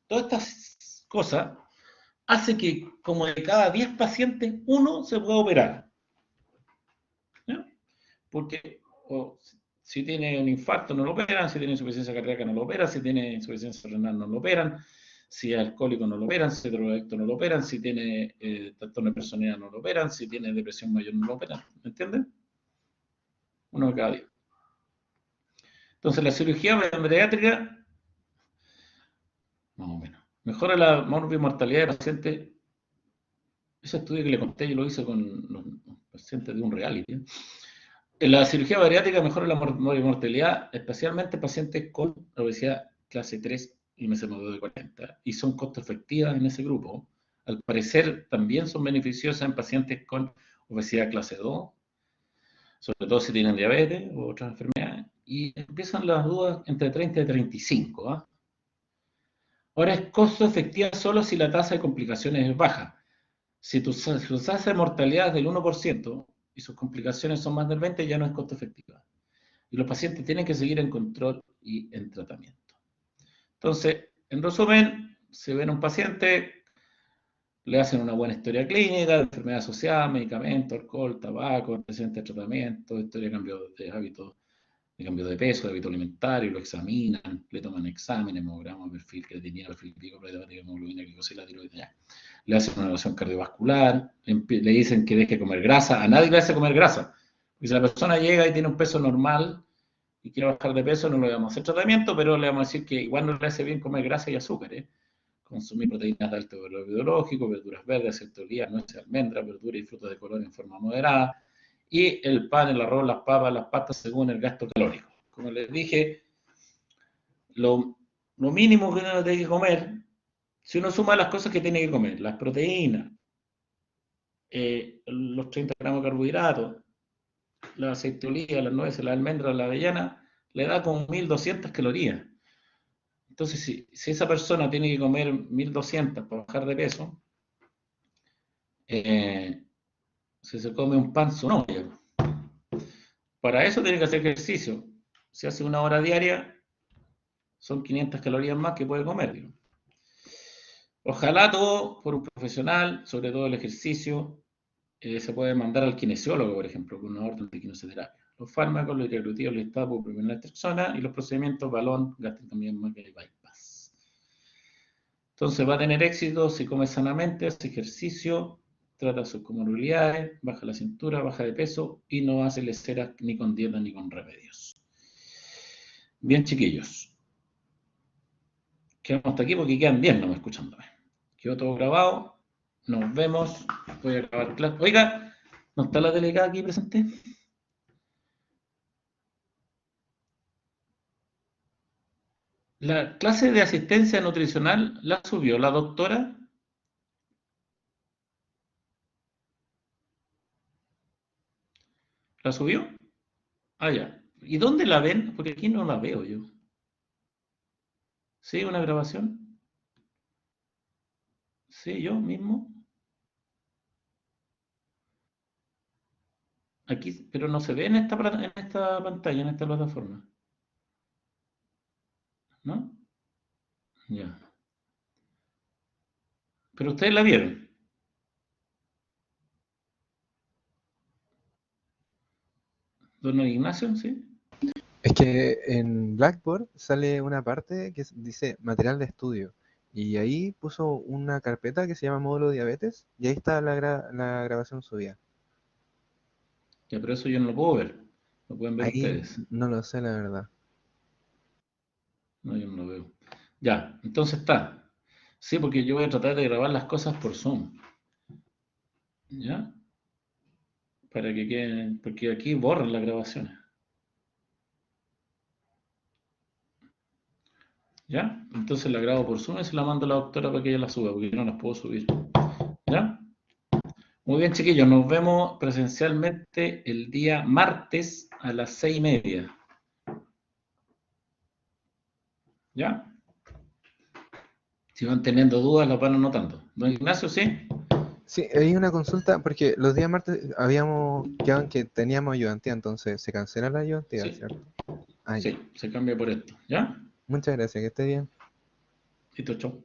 S1: Todas estas cosas hace que como de cada 10 pacientes, uno se pueda operar. ¿Ya? Porque si tiene un infarto no lo operan, si tiene insuficiencia cardíaca no lo operan, si tiene insuficiencia renal no lo operan, si es alcohólico no lo operan, si es drogadicto no lo operan, si tiene trastorno de personalidad no lo operan, si tiene depresión mayor no lo operan. ¿Me entienden? Uno de cada 10. Entonces la cirugía bariátrica, más o menos, mejora la morbimortalidad de pacientes. Ese estudio que le conté yo lo hice con los pacientes de un reality. La cirugía bariátrica mejora la morbimortalidad, especialmente en pacientes con obesidad clase 3 y MSM2 de 40, y son costo efectivas en ese grupo. Al parecer también son beneficiosas en pacientes con obesidad clase 2, sobre todo si tienen diabetes u otras enfermedades, y empiezan las dudas entre 30 y 35. ¿Ah? Ahora es costo efectiva solo si la tasa de complicaciones es baja. Si tu tasa de mortalidad es del 1% y sus complicaciones son más del 20%, ya no es costo efectiva. Y los pacientes tienen que seguir en control y en tratamiento. Entonces, en resumen, se ven un paciente, le hacen una buena historia clínica, de enfermedad asociada, medicamentos, alcohol, tabaco, antecedentes de tratamiento, historia de cambio de hábitos, de cambio de peso, de hábito alimentario, lo examinan, le toman exámenes, hemograma, perfil creatinina, perfil pico, prediabética, hemoglobina, glicosila, tiroides, ya. Le hacen una evaluación cardiovascular, le dicen que deje de comer grasa, a nadie le hace comer grasa. Porque si la persona llega y tiene un peso normal y quiere bajar de peso, no le vamos a hacer tratamiento, pero le vamos a decir que igual no le hace bien comer grasa y azúcar, consumir proteínas de alto valor biológico, verduras verdes, aceitolía, nueces, almendras, verduras y frutas de color en forma moderada, y el pan, el arroz, las papas, las pastas según el gasto calórico. Como les dije, lo mínimo que uno tiene que comer, si uno suma las cosas que tiene que comer, las proteínas, los 30 gramos de carbohidratos, la aceite de oliva, las nueces, la almendra, la avellana, le da como 1200 calorías. Entonces, si esa persona tiene que comer 1200 para bajar de peso, si se come un pan, su novia. Para eso tiene que hacer ejercicio. Si hace 1 hora diaria, son 500 calorías más que puede comer. Digamos. Ojalá todo por un profesional, sobre todo el ejercicio, se puede mandar al kinesiólogo, por ejemplo, con una orden de quinoterapia. Los fármacos, los hidroglutídeos listados por primera naltrexona y los procedimientos balón, gastroctomía y bypass. Entonces va a tener éxito si come sanamente, hace ejercicio, trata sus comorbilidades, baja la cintura, baja de peso y no hace leceras ni con dieta ni con remedios. Bien, chiquillos. Quedamos hasta aquí porque quedan 10 no me escuchándome. Quedó todo grabado. Nos vemos. Voy a grabar clase. Oiga, ¿no está la delegada aquí presente? La clase de asistencia nutricional la subió la doctora. ¿La subió? Ah, ya. ¿Y dónde la ven? Porque aquí no la veo yo. ¿Sí? ¿Una grabación? Sí, yo mismo. Aquí, pero no se ve en esta pantalla, en esta plataforma. ¿No? Ya. Pero ustedes la vieron. Don Ignacio, ¿sí?
S2: Es que en Blackboard sale una parte que dice material de estudio. Y ahí puso una carpeta que se llama módulo diabetes. Y ahí está la grabación subida.
S1: Ya, pero eso yo no lo puedo ver. Lo pueden ver
S2: Ahí
S1: ustedes.
S2: no lo sé, la verdad.
S1: No, yo no lo veo. Ya, entonces está. Sí, porque yo voy a tratar de grabar las cosas por Zoom. ¿Ya? Para que queden. Porque aquí borran las grabaciones. ¿Ya? Entonces la grabo por Zoom y se la mando a la doctora para que ella la suba, porque yo no las puedo subir. ¿Ya? Muy bien, chiquillos. Nos vemos presencialmente el día martes a las 6:30. ¿Ya? Si van teniendo dudas, las van anotando. Don Ignacio, ¿sí?
S2: Sí, hay una consulta porque los días martes habíamos quedado en que teníamos ayudantía, entonces se cancela la ayudantía,
S1: Sí,
S2: ¿cierto? Ah, ya.
S1: sí, se cambia por esto. ¿Ya?
S2: Muchas gracias, que esté bien.
S1: Listo, chao.